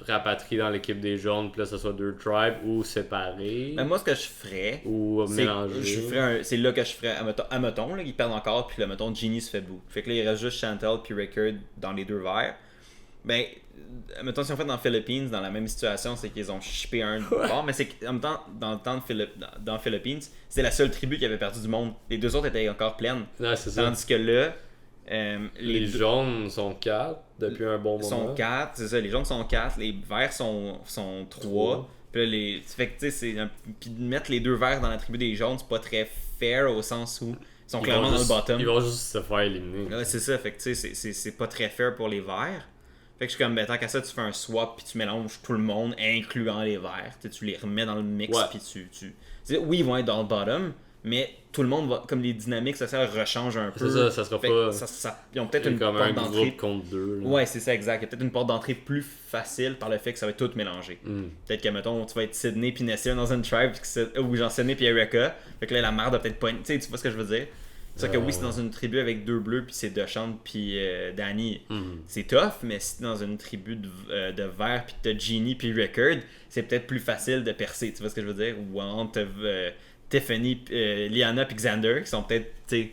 rapatriés dans l'équipe des jaunes, puis là, ce soit 2 tribes, ou séparés. Mais moi, ce que je ferais, ou mélanger. C'est là que je ferais, admettons, là, ils perdent encore, puis là, mettons, Genie se fait bout. Fait que là, il reste juste Chantel puis Rickard dans les 2 verts. Ben, mettons, si on fait dans Philippines, dans la même situation, c'est qu'ils ont shippé un bord, mais c'est qu'en même temps, dans le temps dans Philippines, c'est la seule tribu qui avait perdu du monde. Les 2 autres étaient encore pleines. Ouais, c'est ça. Tandis que là, les jaunes sont 4 depuis un bon moment. Sont 4, c'est ça. Les jaunes sont 4, les verts sont 3. Puis là, fait que tu sais, puis de mettre les 2 verts dans la tribu des jaunes, c'est pas très fair au sens où ils sont clairement dans le bottom. Ils vont juste se faire éliminer. Ouais, c'est ça. Fait que tu sais, c'est pas très fair pour les verts. Fait que je suis comme, ben, tant qu'à ça, tu fais un swap puis tu mélanges tout le monde, incluant les verts. Tu les remets dans le mix puis oui, ils vont être dans le bottom, mais tout le monde va, comme les dynamiques sociales rechangent un peu. C'est ça, ça sera fait pas. Ils ont peut-être une comme porte un d'entrée. groupe contre 2. Ouais, c'est ça, exact. Il y a peut-être une porte d'entrée plus facile par le fait que ça va être tout mélangé. Peut-être que, mettons, tu vas être Sydney puis Nessia dans une tribe, ou genre Sydney puis Erika. Fait que là, la merde a peut-être pas. Tu sais, tu vois ce que je veux dire? C'est ça que oui, c'est dans une tribu avec 2 bleus, puis c'est Dechant puis Danny. C'est tough, mais si t'es dans une tribu de vert, puis t'as Genie puis Rickard, c'est peut-être plus facile de percer. Tu vois ce que je veux dire? Ou entre Tiffany, Liana puis Xander, qui sont peut-être, tu sais,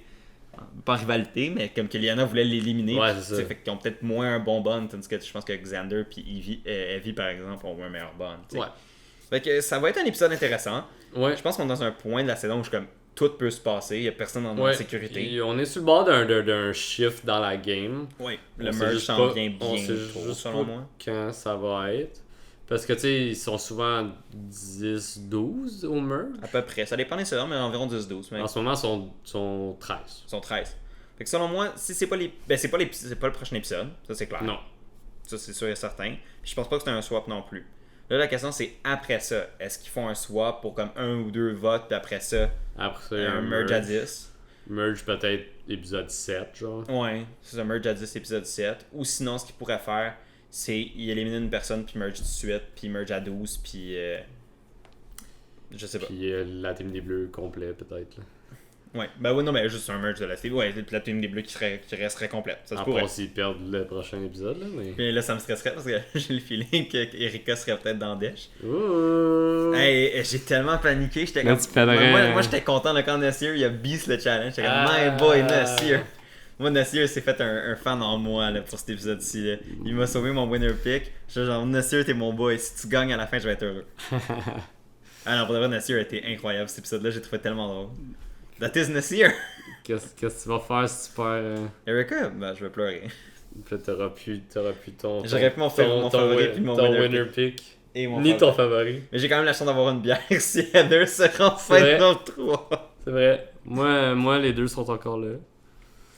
pas en rivalité, mais comme que Liana voulait l'éliminer. Ouais, c'est ça. Fait qu'ils ont peut-être moins un bon bond, tandis que je pense que Xander puis Evie, par exemple, ont un meilleur bond. Ouais. Fait que ça va être un épisode intéressant. Ouais. Je pense qu'on est dans un point de la saison où je suis comme, tout peut se passer, il n'y a personne en sécurité. Et on est sur le bord d'un shift dans la game. Oui, le merge s'en vient bientôt, selon moi. Quand ça va être. Parce que tu sais, ils sont souvent 10-12 au merge. À peu près, ça dépend des saisons, mais environ 10-12. Mais... En ce moment, ils sont 13. Ils sont 13. Fait que selon moi, si c'est pas les. Ben, c'est pas le prochain épisode, ça c'est clair. Non. Ça c'est sûr et certain. Puis je pense pas que c'est un swap non plus. Là, la question c'est après ça. Est-ce qu'ils font un swap pour comme 1 ou 2 votes, puis après ça, il y a un merge à 10 Merge peut-être épisode 7, genre. Ouais, c'est un merge à 10 épisode 7. Ou sinon, ce qu'ils pourraient faire, c'est y éliminer une personne, puis merge tout de suite, puis merge à 12, puis. Je sais pas. Puis la team des Bleus complet, peut-être. Là. Ouais, ben oui, non, mais juste un merge de la team. Ouais, la team des Bleus qui resterait complète. Ça se pourrait. Pas s'ils perdent le prochain épisode, là. Mais puis là, ça me stresserait parce que j'ai le feeling qu'Erika serait peut-être dans Dash. Ouh! Hey, j'ai tellement paniqué. J'étais là, comme. Moi, j'étais content là, quand Nasir il a beast le challenge. J'étais comme, my boy, Nasir. Moi, Nasir s'est fait un fan en moi là, pour cet épisode-ci. Là. Il m'a sauvé mon winner pick. Je suis genre, Nasir, t'es mon boy. Si tu gagnes à la fin, je vais être heureux. Ah non, pour de vrai, Nasir a été incroyable cet épisode-là. J'ai trouvé tellement drôle. That is Nasir! Qu'est-ce que tu vas faire si tu perds Erika? Ben, je vais pleurer. Puis là, t'auras plus ton. J'aurais pu mon favori puis mon winner pick. Et mon Ni ton favori. Mais j'ai quand même la chance d'avoir une bière si Heather se rend fin dans le 3. C'est vrai. Moi, les deux sont encore là.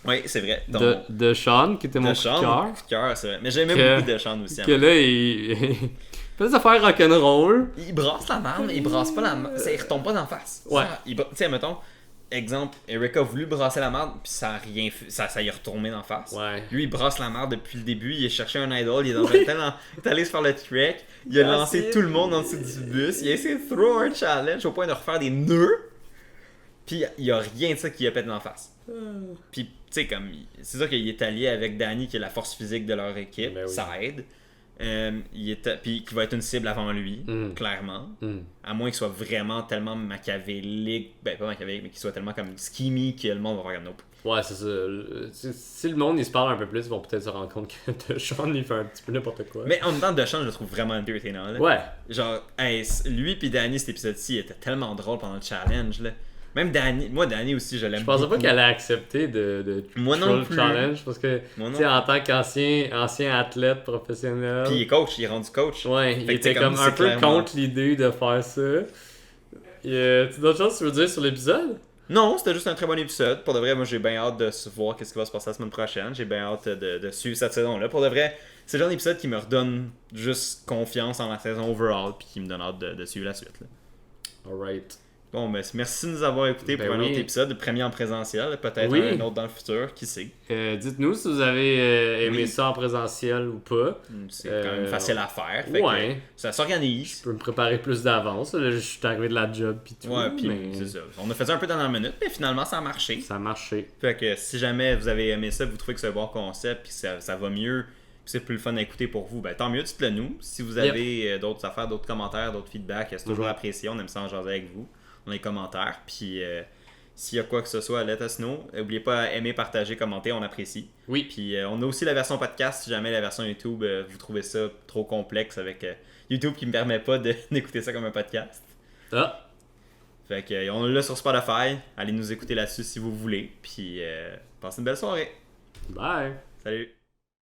Oui, c'est vrai. De Sean, qui était mon coup de cœur. C'est vrai. Mais j'aimais beaucoup de Sean aussi. Que là, il fait des affaires rock'n'roll. Il brasse la marde, mais il brasse pas la marde. Il retombe pas d'en face. Ouais. Tu sais, mettons, exemple, Erika a voulu brasser la marde, puis ça a rien fait, ça y est retombé d'en face. Ouais. Lui, il brasse la marde depuis le début. Il a cherché un idol. Il est dans un tel. Il est allé se faire le trek. Il a lancé tout le monde en dessous du bus. Il a essayé de throw un challenge au point de refaire des nœuds. Puis il y a rien de ça qui a pété d'en face. Puis, tu sais, comme. C'est sûr qu'il est allié avec Danny, qui est la force physique de leur équipe. Ben oui. Ça aide. Puis qui va être une cible avant lui, clairement. À moins qu'il soit vraiment tellement machiavélique. Ben, pas machiavélique, mais qu'il soit tellement comme schemy que le monde va faire comme nope. Ouais, c'est ça. Si le monde il se parle un peu plus, ils vont peut-être se rendre compte que Sean il fait un petit peu n'importe quoi. Mais en même temps, Dechant, je le trouve vraiment entertainant. Là. Ouais. Genre, hey, lui puis Danny, cet épisode-ci, il était tellement drôle pendant le challenge. Là. Même Danny, moi Danny aussi, je l'aime. Je pensais pas qu'elle allait accepter de moi non plus. challenge parce que tu sais en tant qu'ancien athlète professionnel. Puis il est coach, il est rendu coach. Ouais, il était comme un peu contre l'idée de faire ça. Tu d'autres choses que tu veux dire sur l'épisode? Non, c'était juste un très bon épisode. Pour de vrai, moi j'ai bien hâte de voir qu'est-ce qui va se passer la semaine prochaine. J'ai bien hâte de suivre cette saison-là. Pour de vrai, c'est le genre d'épisode qui me redonne juste confiance en la saison overall puis qui me donne hâte de suivre la suite. Là. Alright. Bon, ben, merci de nous avoir écoutés pour un autre épisode, premier en présentiel, peut-être un autre dans le futur, qui sait. Dites-nous si vous avez aimé ça en présentiel ou pas. C'est quand même facile à faire. Fait que ça s'organise. Je peux me préparer plus d'avance. Là, je suis arrivé de la job pis tout. Ouais, puis c'est ça. On a fait ça un peu dans la minute, mais finalement ça a marché. Ça a marché. Fait que si jamais vous avez aimé ça, vous trouvez que c'est un bon concept, puis ça va mieux, puis c'est plus le fun à écouter pour vous, ben tant mieux, dites-le nous. Si vous avez d'autres affaires, d'autres commentaires, d'autres feedbacks, c'est toujours apprécié. On aime ça en jaser avec vous dans les commentaires. Puis s'il y a quoi que ce soit, let us know. N'oubliez pas à aimer, partager, commenter, on apprécie. Oui. Puis on a aussi la version podcast si jamais la version YouTube, vous trouvez ça trop complexe avec YouTube qui me permet pas d'écouter ça comme un podcast. Ah. Fait que on l'a sur Spotify. Allez nous écouter là-dessus si vous voulez. Puis passez une belle soirée. Bye. Salut.